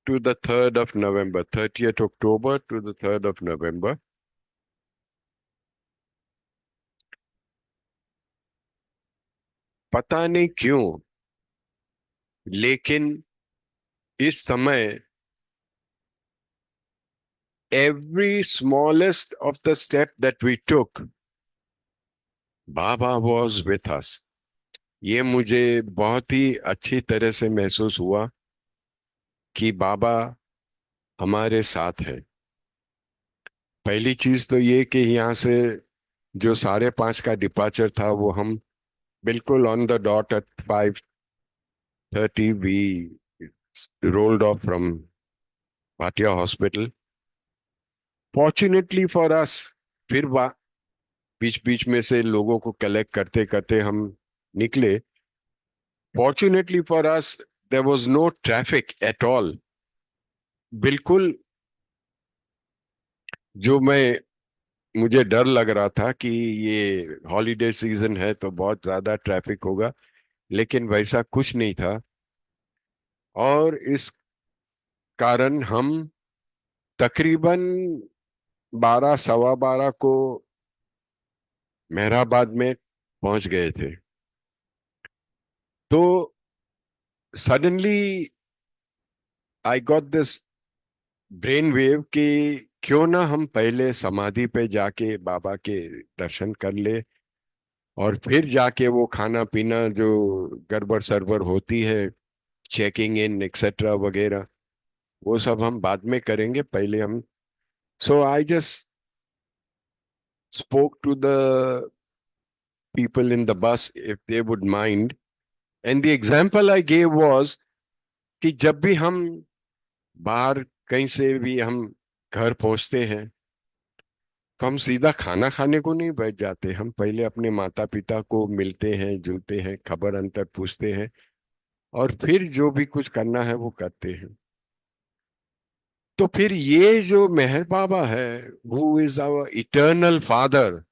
to the 3rd of November, 30th October to the 3rd of November. पता नहीं क्यों, लेकिन इस समय every smallest of the step that we took, Baba was with us. ये मुझे बहुत ही अच्छी तरह से महसूस हुआ कि बाबा हमारे साथ है। पहली चीज तो ये कि यहाँ से जो 5:30 का डिपार्चर था वो हम बिल्कुल on the dot at 5:30 we rolled off from Bhatia Hospital. Fortunately for us, फिर बीच बीच में से लोगों को कलेक्ट करते करते हम निकले. Fortunately for us, there was no traffic at all. बिल्कुल जो मुझे डर लग रहा था कि ये हॉलीडे सीजन है तो बहुत ज्यादा ट्रैफिक होगा, लेकिन वैसा कुछ नहीं था. और इस कारण हम तकरीबन 12 सवा 12 को मेहराबाद में पहुंच गए थे. तो suddenly I got this brain wave कि क्यों ना हम पहले समाधि पे जाके बाबा के दर्शन कर ले और फिर जाके वो खाना पीना जो गड़बड़ सरबर होती है, चेकिंग इन एक्सेट्रा वगैरह, वो सब हम बाद में करेंगे. पहले हम so I just spoke to the people in the bus if they would mind, and the example I gave was कि जब भी हम बाहर कहीं से भी हम घर पहुंचते हैं तो हम सीधा खाना खाने को नहीं बैठ जाते. हम पहले अपने माता पिता को मिलते हैं, जुलते हैं, खबर अंतर पूछते हैं और फिर जो भी कुछ करना है वो करते हैं. तो फिर ये जो मेहर बाबा है, who is our eternal father,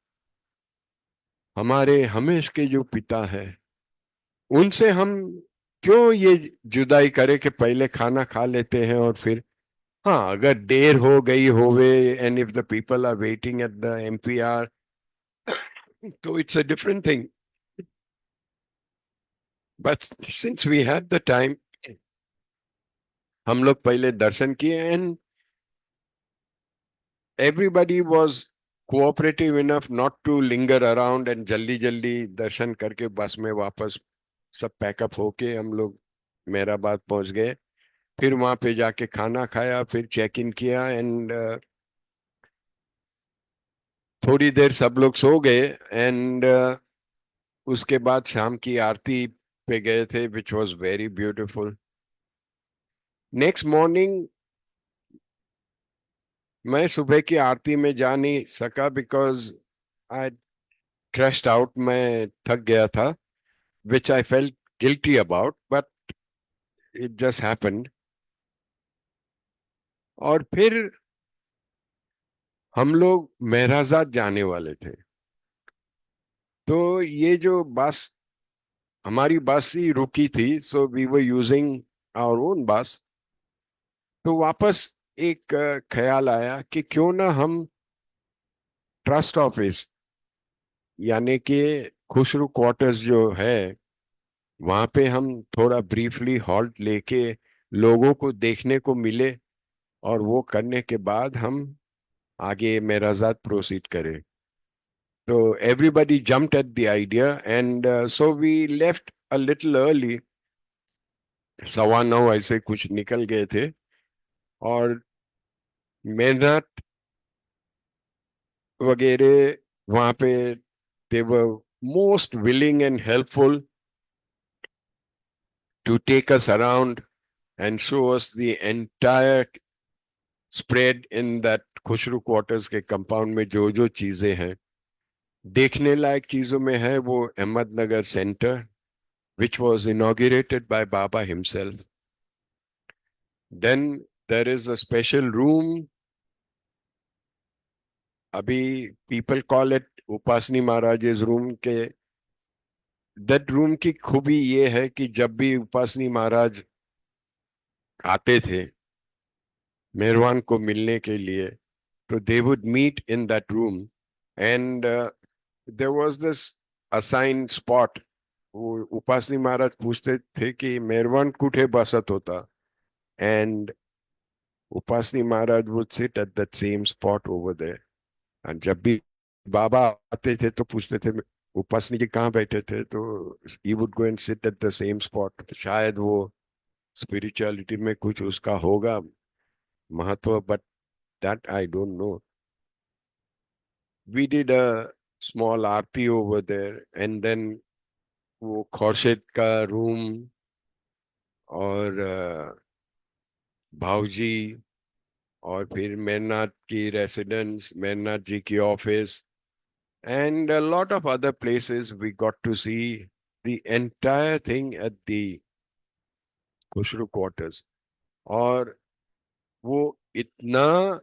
हमारे हमेश के जो पिता है, उनसे हम क्यों ये जुदाई करें कि पहले खाना खा लेते हैं और फिर हाँ अगर देर हो गई होवे and if the people are waiting at the MPR तो it's a different thing. But since we had the time, हम लोग पहले दर्शन किए and everybody was cooperative enough not to linger around and जल्दी जल्दी दर्शन करके बस में वापस सब पैकअप होके हम लोग मेहराबाद पहुंच गए. फिर वहां पे जाके खाना खाया, फिर चेक इन किया एंड थोड़ी देर सब लोग सो गए एंड उसके बाद शाम की आरती पे गए थे which was very beautiful. Next morning मैं सुबह की आरती में जा नहीं सका बिकॉज आई crashed आउट. मैं थक गया था, which I felt guilty about, but it just happened. और फिर हम लोग महराजाद जाने वाले थे. तो ये जो बस, हमारी बस ही रुकी थी, so we were using our own bus. तो वापस एक ख्याल आया कि क्यों ना हम ट्रस्ट ऑफिस यानी कि खुसरू क्वार्टर्स जो है वहां पे हम थोड़ा ब्रीफली हॉल्ट लेके लोगों को देखने को मिले, और वो करने के बाद हम आगे मेराजाद प्रोसीड करें. तो everybody jumped at the idea, and so we left a little early. 9:15 ऐसे कुछ निकल गए थे, और मेहनत वगैरह वहां पे they were most willing and helpful to take us around and show us the entire spread in that Khushru quarters के कंपाउंड में जो जो चीजें हैं. देखने लायक चीजों में है वो Ahmednagar centre, which was inaugurated by Baba himself. Then there is a special room. Abhi people call it Upasni Maharaj's room. के that room की खूबी ये है कि जब भी उपासनी महाराज आते थे मेहरबान को मिलने के लिए, तो they would meet in that room, and there was this assigned spot. वो उपासनी महाराज पूछते थे कि मेहरबान कुठे बसत होता, and Upasni Maharaj would sit at that same spot over there. And जब भी बाबा आते थे तो पूछते थे उपासनी जी कहाँ बैठे थे, तो he would go and sit at the same spot. शायद वो spirituality में कुछ उसका होगा महत्व, but that I don't know. We did a small Aarti over there, and then वो खौर्शेद का रूम और भावजी और फिर मेरनाथ की रेसिडेंस, मेरनाथ जी की office, and a lot of other places we got to see the entire thing at the Khushru quarters. और वो इतना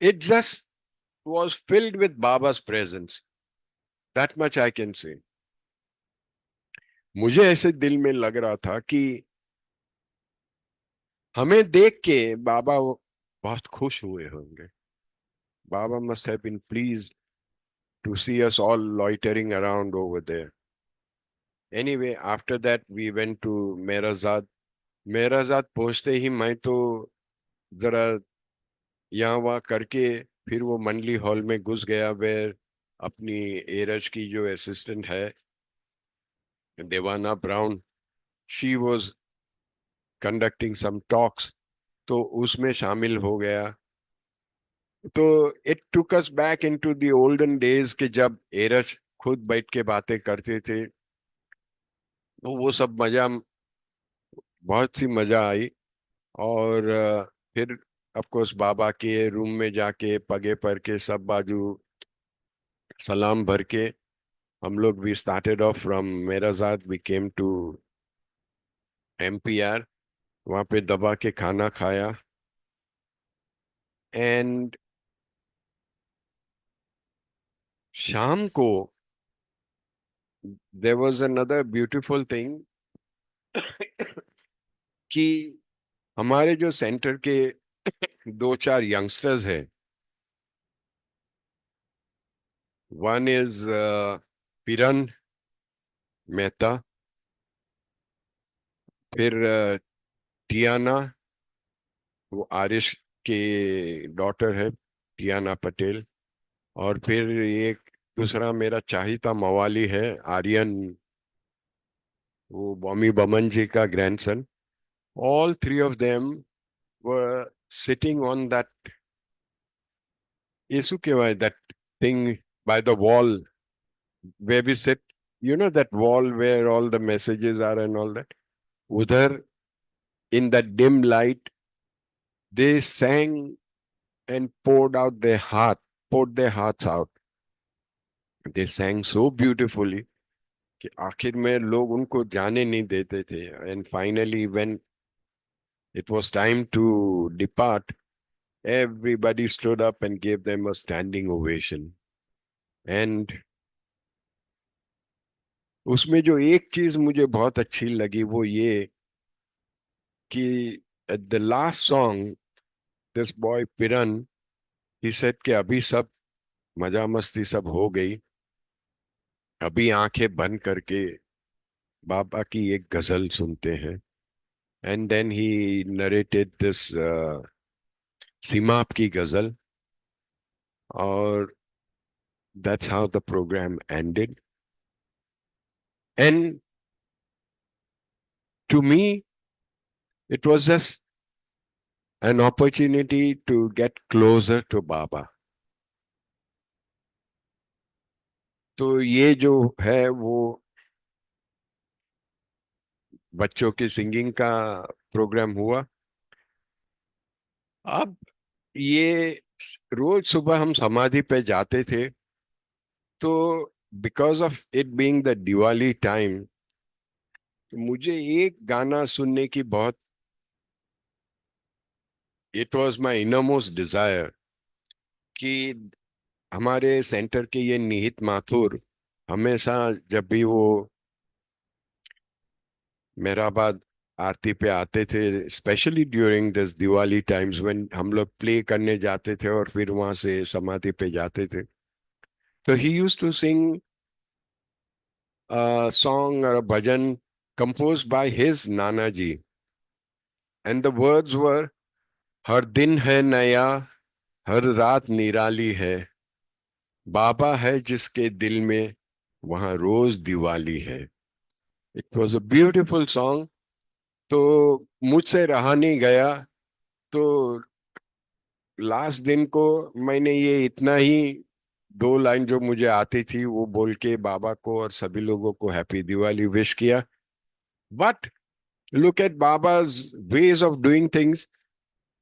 it just was filled with Baba's presence. That much I can say. मुझे ऐसे दिल में लग रहा था कि हमें देख के बाबा बहुत खुश हुए होंगे. Baba must have been pleased to see us all loitering around over there. Anyway, after that we went to Merazad. Merazad पहुंचते ही मैं तो जरा यहाँ वहाँ करके फिर वो मंडली हॉल में घुस गया, वेर अपनी एरज की जो असिस्टेंट है Devana Brown, she was conducting some talks, तो उसमें शामिल हो गया. तो it took us back into the olden days के जब एरज खुद बैठ के बातें करते थे, तो वो सब मजा, बहुत सी मजा आई. और फिर ऑफ कोर्स बाबा के रूम में जाके पगे पर के सब बाजू सलाम भर के हम लोग we started off from Meherazad, we came to MPR. वहां पे दबा के खाना खाया, एंड शाम को there was another beautiful thing कि हमारे जो सेंटर के 2-4 यंगस्टर्स हैं, वन इज पिरन मेहता, फिर टियाना, वो आरिश के डॉटर है टियाना पटेल, और फिर एक दूसरा मेरा चाहिता मवाली है आर्यन, वो बॉमी बमन जी का grandson. All three of them were sitting on that that thing by the wall where we sit, you know, that wall where all the messages are and all that. Udhar, in that dim light, they sang and poured their hearts out. They sang so beautifully कि आखिर में लोग उनको जाने नहीं देते थे. And finally, when it was time to depart, everybody stood up and gave them a standing ovation. And उसमें जो एक चीज मुझे बहुत अच्छी लगी वो ये कि at the last song, this boy Piran, he said कि अभी सब मजा मस्ती सब हो गई, अभी आंखें बंद करके बाबा की एक गजल सुनते हैं. And then he narrated this Simap की गजल, और that's how the program ended. And to me, it was just an opportunity to get closer to Baba. तो ये जो है वो बच्चों की सिंगिंग का प्रोग्राम हुआ. अब ये रोज सुबह हम समाधि पे जाते थे, तो because of it being the Diwali time, मुझे एक गाना सुनने की बहुत, it was my innermost desire कि हमारे सेंटर के ये निहित माथुर हमेशा जब भी वो मेहराबाद आरती पे आते थे, specially during this Diwali times when हम लोग प्ले करने जाते थे और फिर वहां से समाधि पे जाते थे, तो he used to sing a song or a bhajan composed by his Nana ji. And the words were, हर दिन है नया, हर रात निराली है, बाबा है जिसके दिल में वहां रोज दिवाली है. It was a beautiful song. तो मुझसे रहा नहीं गया, तो लास्ट दिन को मैंने ये इतना ही 2 लाइन जो मुझे आती थी वो बोल के बाबा को और सभी लोगों को हैप्पी दिवाली विश किया. But look at Baba's ways of doing things.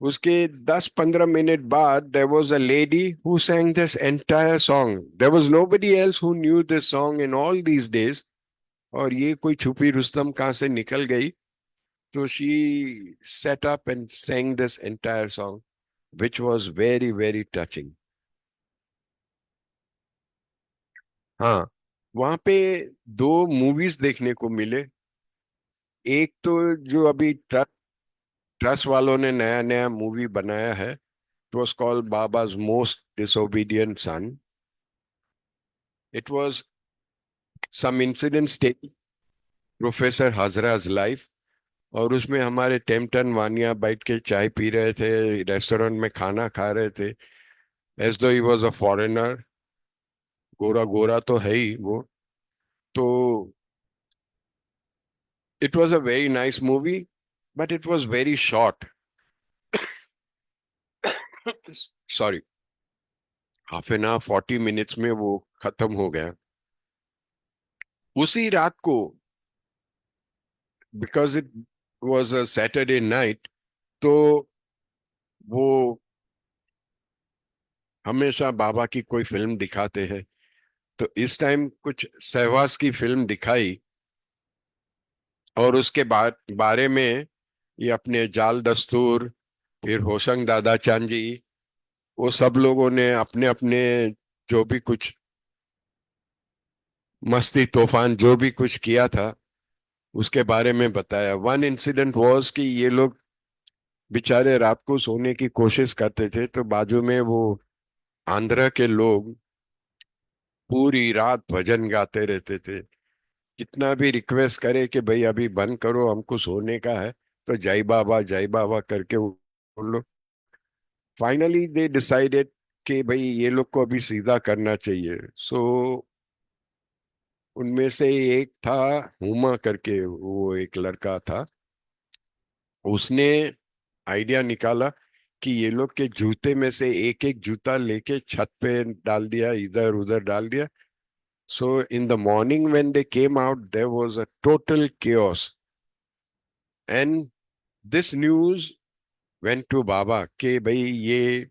उसके 10-15 मिनट बाद there was a lady who sang this entire song. There was nobody else who knew this song in all these days. और ये कोई छुपी रुस्तम कहाँ से निकल गई, तो she set up and sang this entire song, which was very very touching. हाँ, वहां पे 2 मूवीज देखने को मिले. एक तो जो अभी ट्रस्ट वालों ने नया नया मूवी बनाया है, it was called Baba's most disobedient son. It was some incidents taking professor Hazra's life, और उसमें हमारे टेम्पटन वानिया बैठ के चाय पी रहे थे, रेस्टोरेंट में खाना खा रहे थे, एज दो he was a foreigner. Gora Gora तो है ही वो. तो it was a very nice movie, but it was very short. Sorry, half an hour 40 minutes में वो खत्म हो गया. उसी रात को, because it was a Saturday night, तो वो हमेशा बाबा की कोई फिल्म दिखाते हैं, तो इस टाइम कुछ सहवास की फिल्म दिखाई, और उसके बारे में ये अपने जाल दस्तूर, फिर होशंग दादा चांद जी, वो सब लोगों ने अपने अपने जो भी कुछ मस्ती तूफान जो भी कुछ किया था उसके बारे में बताया. वन इंसिडेंट वाज कि ये लोग बेचारे रात को सोने की कोशिश करते थे, तो बाजू में वो आंध्र के लोग पूरी रात भजन गाते रहते थे. कितना भी रिक्वेस्ट करे कि भाई अभी बंद करो, हमको सोने का है, तो जय बाबा करके उन लोग फाइनली दे डिसाइडेड कि भाई ये लोग को अभी सीधा करना चाहिए. सो उनमें से एक था हुमा करके, वो एक लड़का था, उसने आइडिया निकाला कि ये लोग के जूते में से एक एक जूता लेके छत पे डाल दिया, इधर उधर डाल दिया. So in the morning when they came out, there was a total chaos. And this news went to Baba कि भाई ये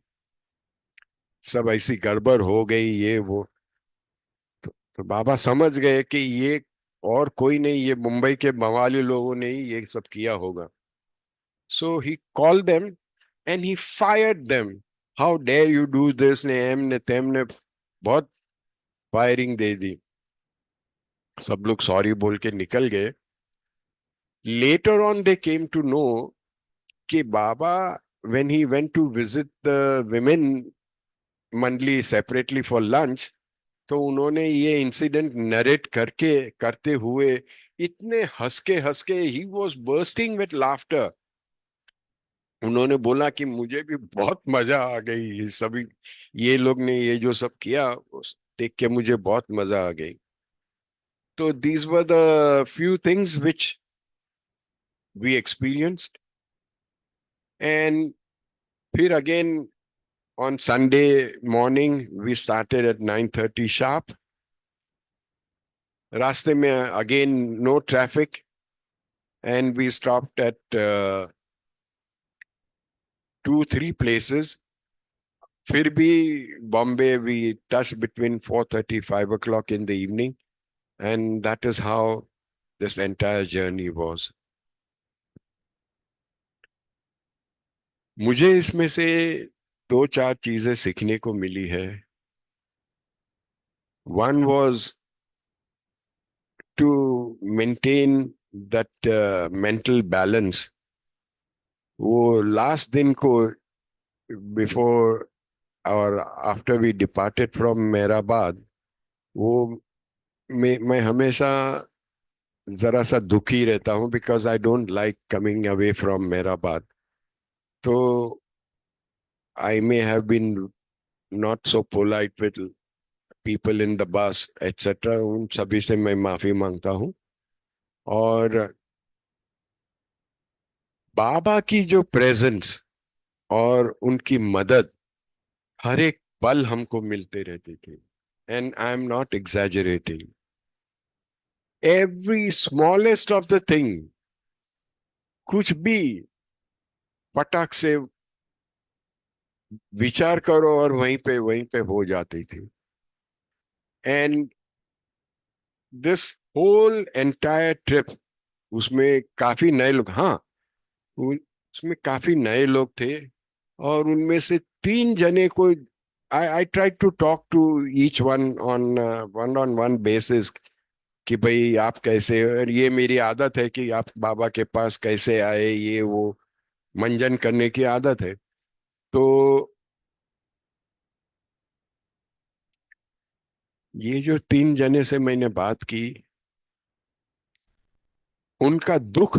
सब ऐसी गड़बड़ हो गई, ये वो. तो बाबा समझ गए कि ये और कोई नहीं, ये मुंबई के बवाली लोगों ने ही ये सब किया होगा. So he called them and he fired them. How dare you do this? ने एम ने तेम ने बहुत फायरिंग दे दी. सब लोग सॉरी बोल के निकल गए. Later on they came to know कि बाबा when he went to visit the women मंडली सेपरेटली फॉर लंच, तो उन्होंने ये इंसिडेंट नरेट करते हुए इतने हंस के he was bursting with laughter. उन्होंने बोला कि मुझे भी बहुत मजा आ गई, ये सभी ये लोग ने ये जो सब किया देख के मुझे बहुत मजा आ गई। तो these were the few things which we experienced. And फिर again on Sunday morning, we started at 9:30 sharp. रास्ते में again no traffic, and we stopped at 2-3 places. फिर भी Bombay we touched between 4:30 5 o'clock in the evening, and that is how this entire journey was. मुझे इसमें से 2-4 चीजें सीखने को मिली है। One was to maintain that mental balance. वो लास्ट दिन को बिफोर और after we departed from Meherabad, वो मैं हमेशा जरा सा दुखी रहता हूँ because I don't like coming away from Meherabad. तो I may have been not so polite with people in the bus etcetera, उन सभी से मैं माफी मांगता हूँ। और बाबा की जो प्रेजेंस और उनकी मदद हर एक पल हमको मिलते रहती थी, and I am not exaggerating. Every smallest of the thing, कुछ भी पटाख से विचार करो और वहीं पे हो जाती थी। And this whole entire trip, उसमें काफी नए लोग, हाँ उसमें काफी नए लोग थे, और उनमें से 3 जने को I tried to talk to each one on one-on-one basis कि भाई आप कैसे, और ये मेरी आदत है कि आप बाबा के पास कैसे आए, ये वो मंजन करने की आदत है। तो ये जो 3 जने से मैंने बात की, उनका दुख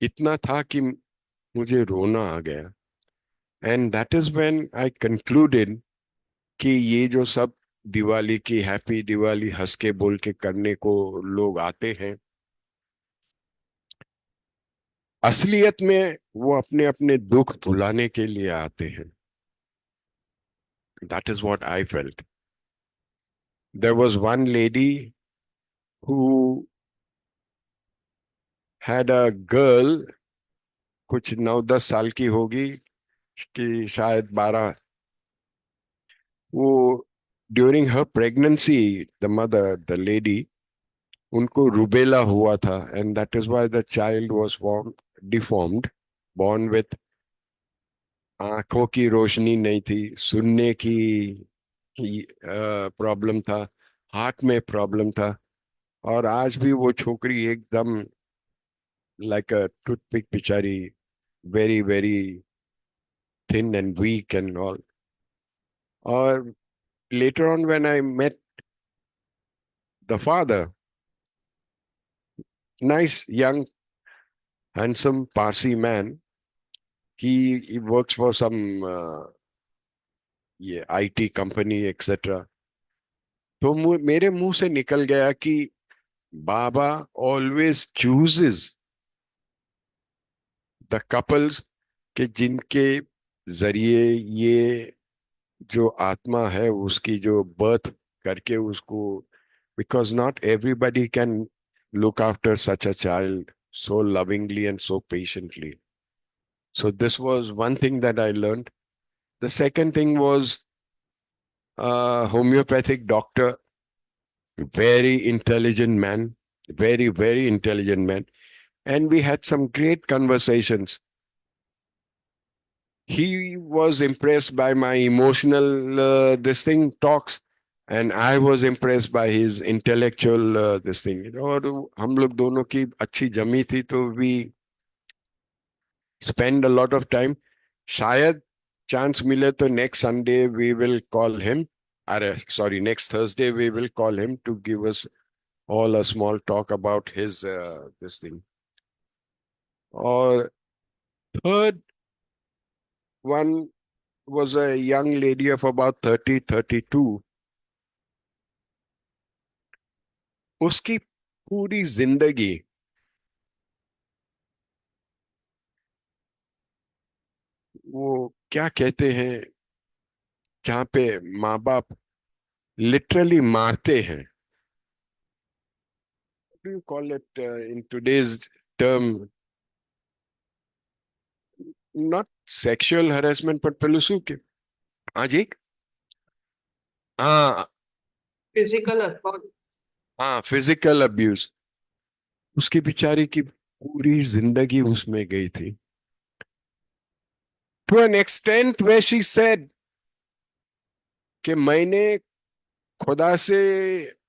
इतना था कि मुझे रोना आ गया। And that is when I concluded कि ये जो सब दिवाली की हैप्पी दिवाली हंस के बोल के करने को लोग आते हैं, असलियत में वो अपने अपने दुख भुलाने के लिए आते हैं। That is what I felt. There was one lady who had a girl, कुछ 9-10 साल की होगी, कि शायद 12। वो during her pregnancy, the mother, the lady, उनको रुबेला हुआ था, and that is why the child was deformed, born with आंखों की रोशनी नहीं थी, सुनने की प्रॉब्लम था, हार्ट में प्रॉब्लम था, और आज भी वो छोकरी एकदम लाइक अ टूथपिक बेचारी, very very thin and weak and all. और later on when I met the father, nice young handsome Parsi man, he works for some ये IT company etc. तो मेरे मुंह से निकल गया कि बाबा always chooses the couples कि जिनके जरिए ये जो आत्मा है उसकी जो बर्थ करके उसको, because not everybody can look after such a child so lovingly and so patiently. So this was one thing that I learned. The second thing was a homeopathic doctor, very intelligent man, very, very intelligent man. And we had some great conversations. He was impressed by my emotional this thing talks, and I was impressed by his intellectual this thing. और हम लोग दोनों की अच्छी जमी थी, तो we spend a lot of time. शायद chance मिले तो next Sunday we will call him. Sorry, next Thursday we will call him to give us all a small talk about his this thing. Or third one was a young lady of about 30, 32. उसकी पूरी जिंदगी वो क्या कहते हैं, जहाँ पे माँ बाप लिटरली मारते हैं. What do you call it in today's term? Not sexual harassment, but pelusu के. हाँ जी. हाँ फिजिकल असॉल्ट. हाँ, फिजिकल अब्यूज. उसकी बेचारी की पूरी जिंदगी उसमें गई थी. To an extent where she said कि मैंने खुदा से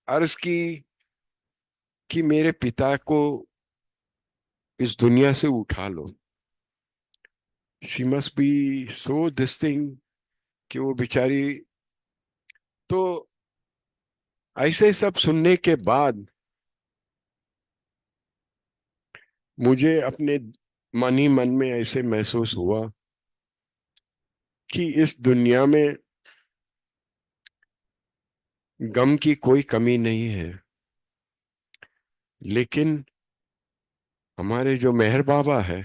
अर्ज की कि मेरे पिता को इस दुनिया से उठा लो. She must be so this thing कि वो बेचारी. तो ऐसे सब सुनने के बाद मुझे अपने मन ही मन में ऐसे महसूस हुआ कि इस दुनिया में गम की कोई कमी नहीं है, लेकिन हमारे जो मेहर बाबा है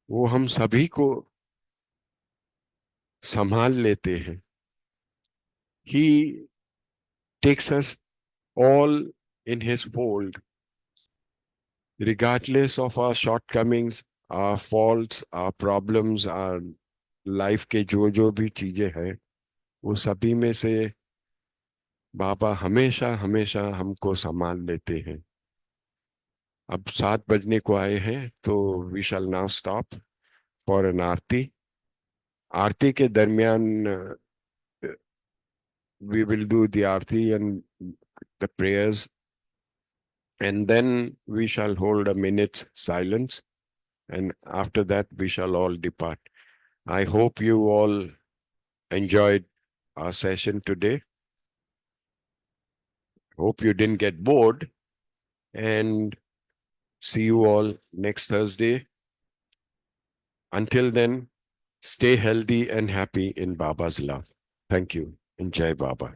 वो हम सभी को संभाल लेते हैं. He takes us all in his fold, regardless of our shortcomings, our faults, our problems, our life के जो भी चीजें हैं, वो सभी में से बाबा हमेशा हमेशा हमको संभाल लेते हैं. अब 7 बजने को आए हैं, तो we shall now stop for an aarti. आरती के दरमियान we will do the aarti and the prayers, and then we shall hold a minute's silence, and after that we shall all depart. I hope you all enjoyed our session today. Hope you didn't get bored, and see you all next Thursday. Until then, stay healthy and happy in Baba's love. Thank you. And Jai Baba.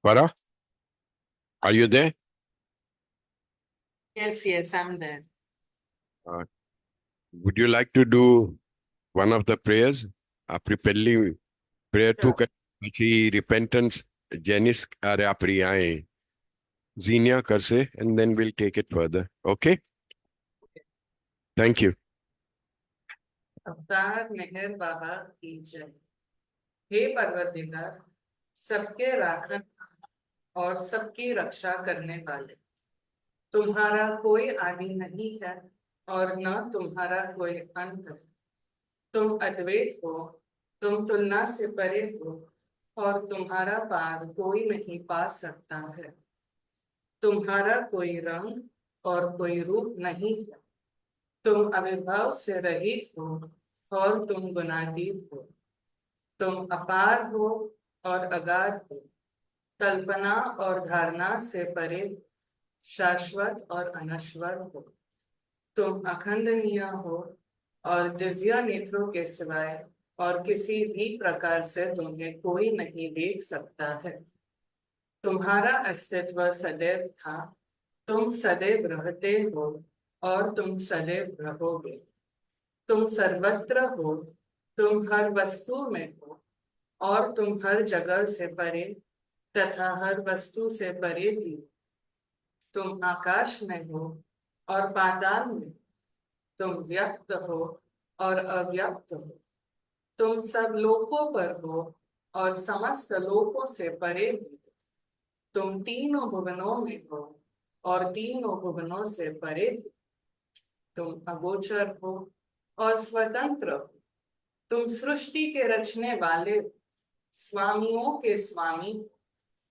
Farah, are you there? Yes, I'm there. Would you like to do one of the prayers? आपकी पहली prayer तू कर, अच्छी repentance Janice अरे आप रियाएं Xenia कर से, and then we'll take it further. Okay? Thank you. अवतार मेहर बाबा की जय. हे परवरदिगार, सबके राखन और सबकी रक्षा करने वाले, तुम्हारा कोई आदि नहीं है और न तुम्हारा कोई अंत है. तुम अद्वैत हो, तुम तुलना से परे हो और तुम्हारा पार कोई नहीं पा सकता है. तुम्हारा कोई रंग और कोई रूप नहीं है. तुम आविर्भाव से रहित हो और तुम गुणातीत हो. तुम अपार हो और अगाध हो, कल्पना और धारणा से परे, शाश्वत और अनश्वर हो. तुम अखंडनीय हो और दिव्य नेत्रों के सिवाय और किसी भी प्रकार से तुम्हें कोई नहीं देख सकता है. तुम्हारा अस्तित्व सदैव था, तुम सदैव रहते हो और तुम सदैव रहोगे। तुम सर्वत्र हो, तुम हर वस्तु में हो और तुम हर जगह से परे तथा हर वस्तु से परे भी हो। तुम आकाश में हो और पाताल में, तुम व्यक्त हो और अव्यक्त हो। तुम सब लोकों पर हो और समस्त लोकों से परे भी हो। तुम तीनों भुवनों में हो और तीनों भुवनों से परे भी। तुम अगोचर हो और स्वतंत्र हो। तुम सृष्टि के रचने वाले, स्वामियों के स्वामी,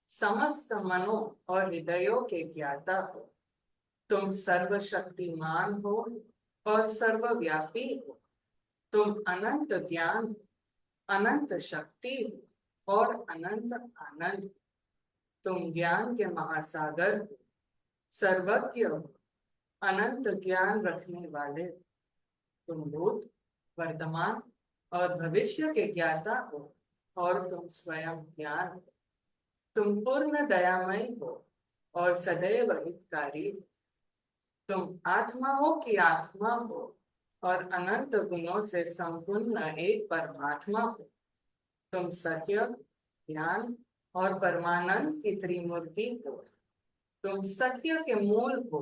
समस्त मनों और हृदयों के ज्ञाता हो। तुम सर्वशक्तिमान हो और सर्वव्यापी हो। तुम अनंत ज्ञान, अनंत शक्ति और अनंत आनंद। तुम ज्ञान के महासागर हो, सर्वज्ञ हो, अनंत ज्ञान रखने वाले। तुम भूत, वर्तमान और भविष्य के ज्ञाता हो और तुम स्वयं ज्ञान हो। तुम पूर्ण दयामय हो और सदैव हितकारी हो। तुम आत्माओं की आत्मा हो और अनंत गुणों से संपूर्ण एक परमात्मा हो। तुम सत्य, ज्ञान और परमानंद की त्रिमूर्ति हो। तुम सत्य के मूल हो,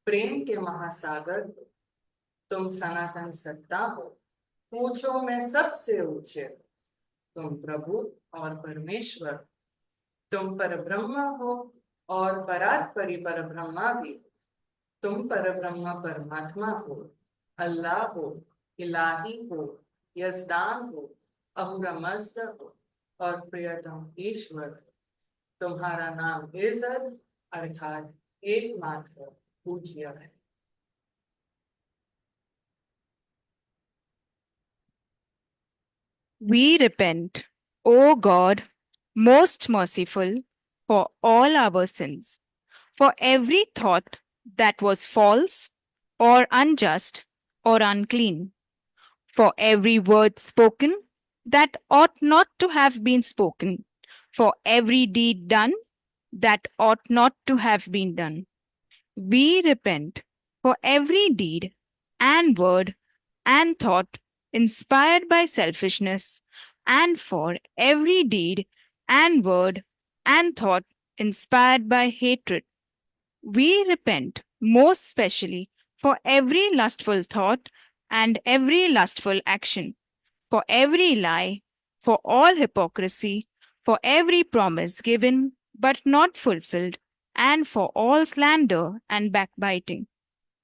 प्रेम के महासागर हो। तुम सनातन सत्ता हो, ऊंचों में सबसे ऊंचे हो। तुम प्रभु और परमेश्वर, तुम परब्रह्म हो और परात्परी परब्रह्मा भी हो। तुम परब्रह्म परमात्मा हो, अल्लाह हो, इलाही हो, यजदान हो, अहुरमज़द हो और प्रियतम ईश्वर हो। तुम्हारा नाम इज्जत अर्थात एकमात्र पूज्य है। We repent, O God, most merciful, for all our sins, for every thought that was false or unjust or unclean, for every word spoken that ought not to have been spoken, for every deed done that ought not to have been done. We repent for every deed and word and thought inspired by selfishness, and for every deed and word and thought inspired by hatred. We repent most specially for every lustful thought and every lustful action, for every lie, for all hypocrisy, for every promise given but not fulfilled, and for all slander and backbiting.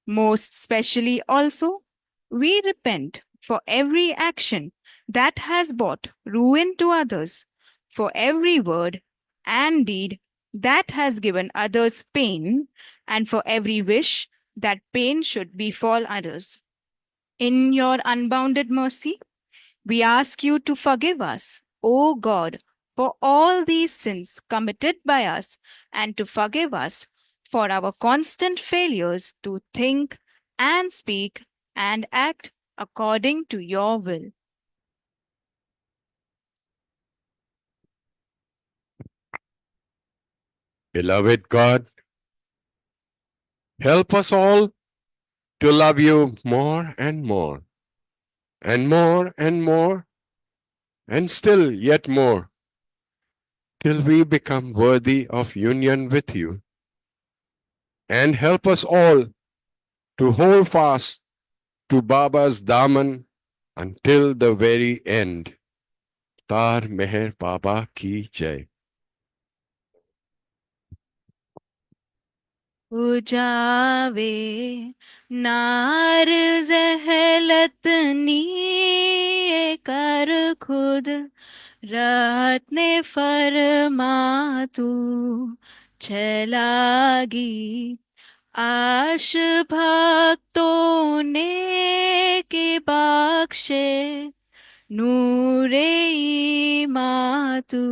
Most specially also, we repent for every action that has brought ruin to others, for every word and deed that has given others pain, and for every wish that pain should befall others. In your unbounded mercy, we ask you to forgive us, O God, for all these sins committed by us, and to forgive us for our constant failures to think and speak and act according to your will. Beloved God, help us all to love you more and more, and more and more, and still yet more, till we become worthy of union with you. And help us all to hold fast to Baba's Daman until the very end. Tar Meher Baba Ki Jai. उजावे नार जहलत नी कर खुद रात ने फरमा तू छलागी आश भक्तों ने के बख्शे नूरे मातू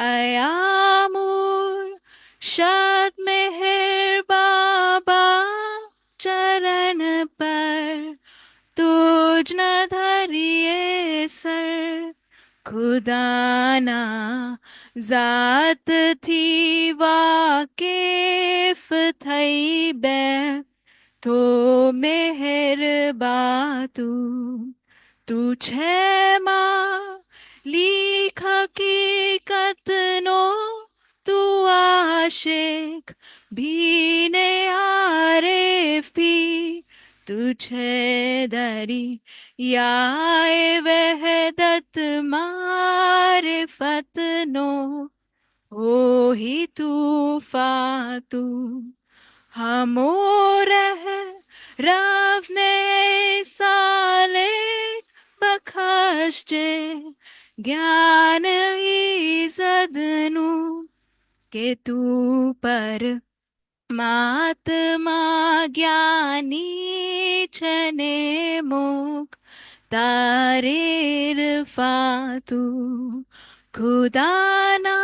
अयामूर शाद मेहर बाबा चरण पर तुझ न धरिए सर खुदाना जात थी वाकिफ थई बै तो मेहरबा तू छे मां લીખ હકીકતનો તું આશિક ભીને આરેફ ભી તુझे દરિયાએ વહદત મારિફતનો હોહી તૂફાતું हमोरह रावने साले बखशे ज्ञान ईजदनु के तू पर महात्मा ज्ञानी छने मुख तारीर फातू खुदाना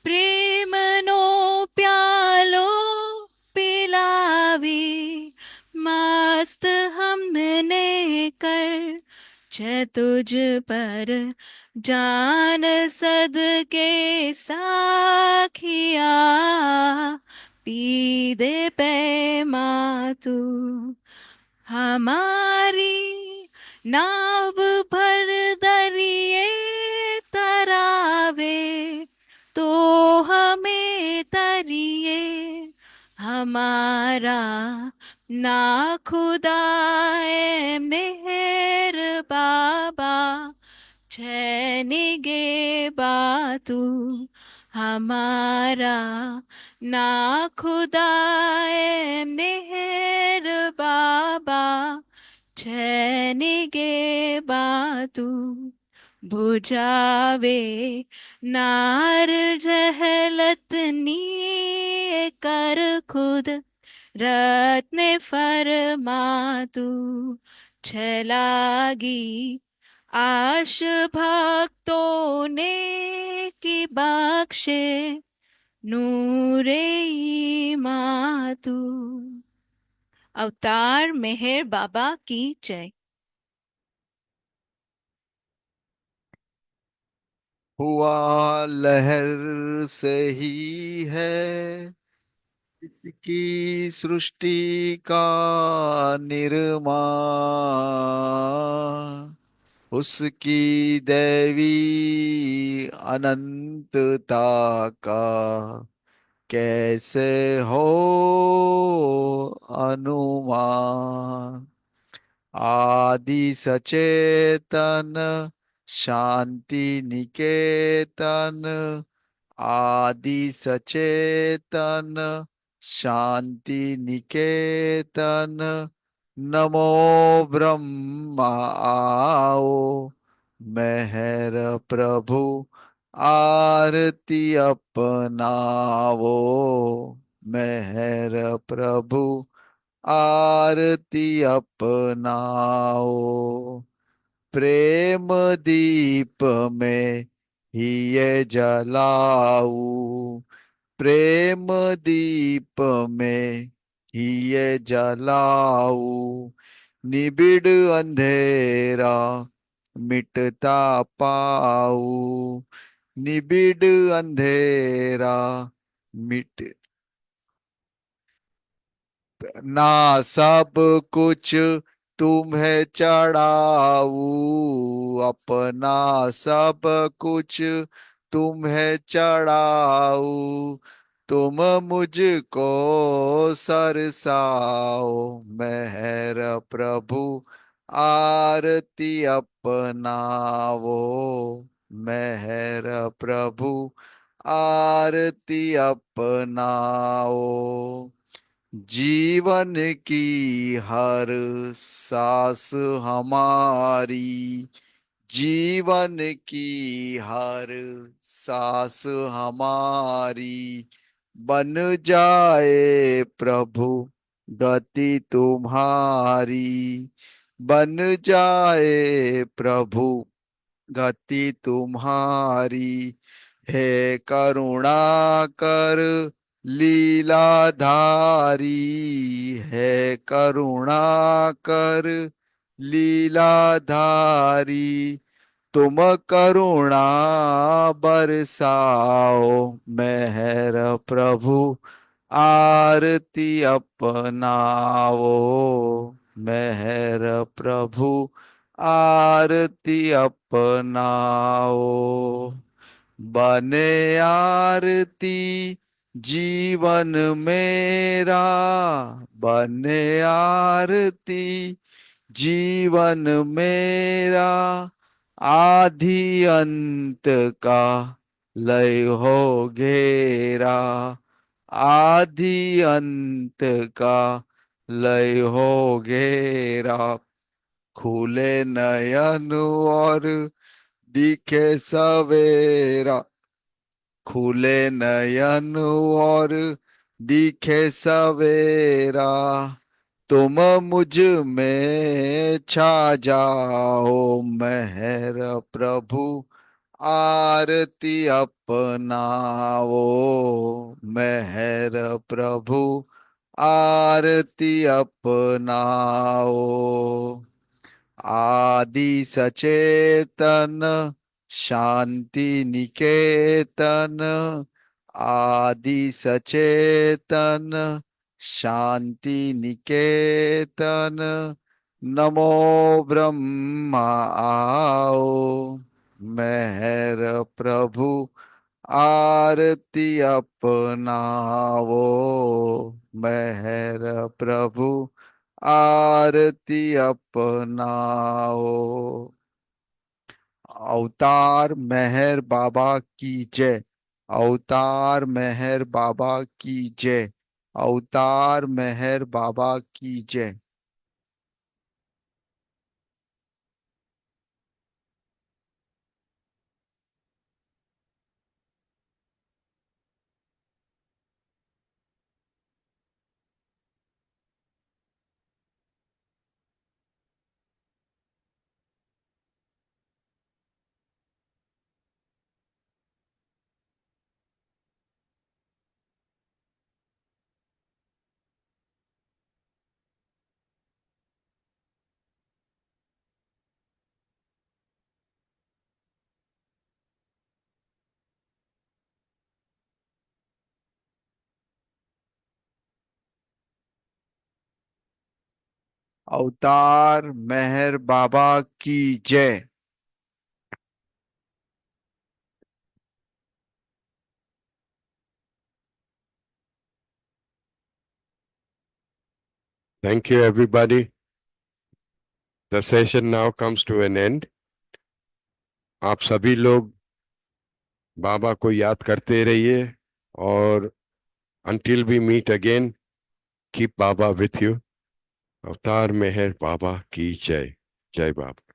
प्रेमनो प्यालो पिलावी मस्त हमने कर छे तुझ पर जान सदके साखिया पी दे पैमा तू हमारी नाव भर दरिए तरावे तो हमें तरिए हमारा ना खुदाए मेहर बाबा छनिगे बातू हमारा ना खुदाए मेहर बाबा छनिगे बातू बुझावे नार जहलतनी कर खुद रत्ने फरमातू छलागी आश भक्तों ने की बख्शे नूरे मातू अवतार मेहर बाबा की जय। हुआ लहर से ही है इसकी सृष्टि का निर्माण उसकी दैवी अनंतता का कैसे हो अनुमान आदि सचेतन शांति निकेतन आदि सचेतन शांति निकेतन नमो ब्रह्मा आओ मेहर प्रभु आरती अपनावो मेहर प्रभु आरती अपनाओ प्रेम दीप में ही ये जलाऊ प्रेम दीप में ही ये जलाऊ निबिड़ अंधेरा मिटता पाऊ निबिड़ अंधेरा मिट ना सब कुछ तुम्हें चढ़ाऊ अपना सब कुछ तुम्हें चढ़ाऊ तुम मुझको सरसाओ मेहर प्रभु आरती अपनावो मेहर प्रभु आरती अपनाओ जीवन की हर सांस हमारी जीवन की हर सांस हमारी बन जाए प्रभु गति तुम्हारी बन जाए प्रभु गति तुम्हारी हे करुणा कर लीलाधारी है करुणा कर लीलाधारी तुम करुणा बरसाओ मेहर प्रभु आरती अपनाओ मेहर प्रभु आरती अपनाओ बने आरती जीवन मेरा बने आरती जीवन मेरा आदि अंत का लय हो घेरा आदि अंत का लय हो घेरा खुले नयन और दिखे सवेरा खुले नयन और दिखे सवेरा तुम मुझ में छा जाओ मेहर प्रभु आरती अपनाओ मेहर प्रभु आरती अपनाओ आदि सचेतन शांति निकेतन आदि सचेतन शांति निकेतन नमो ब्रह्मा आओ मेहर प्रभु आरती अपनाओ मेहर प्रभु आरती अपनाओ अवतार मेहर बाबा की जय अवतार मेहर बाबा की जय अवतार मेहर बाबा की जय अवतार मेहर बाबा की जय Thank you, everybody. The session now comes to an end. आप सभी लोग बाबा को याद करते रहिए और until we meet again, keep Baba with you. अवतार मेहर बाबा की जय जय बाबा.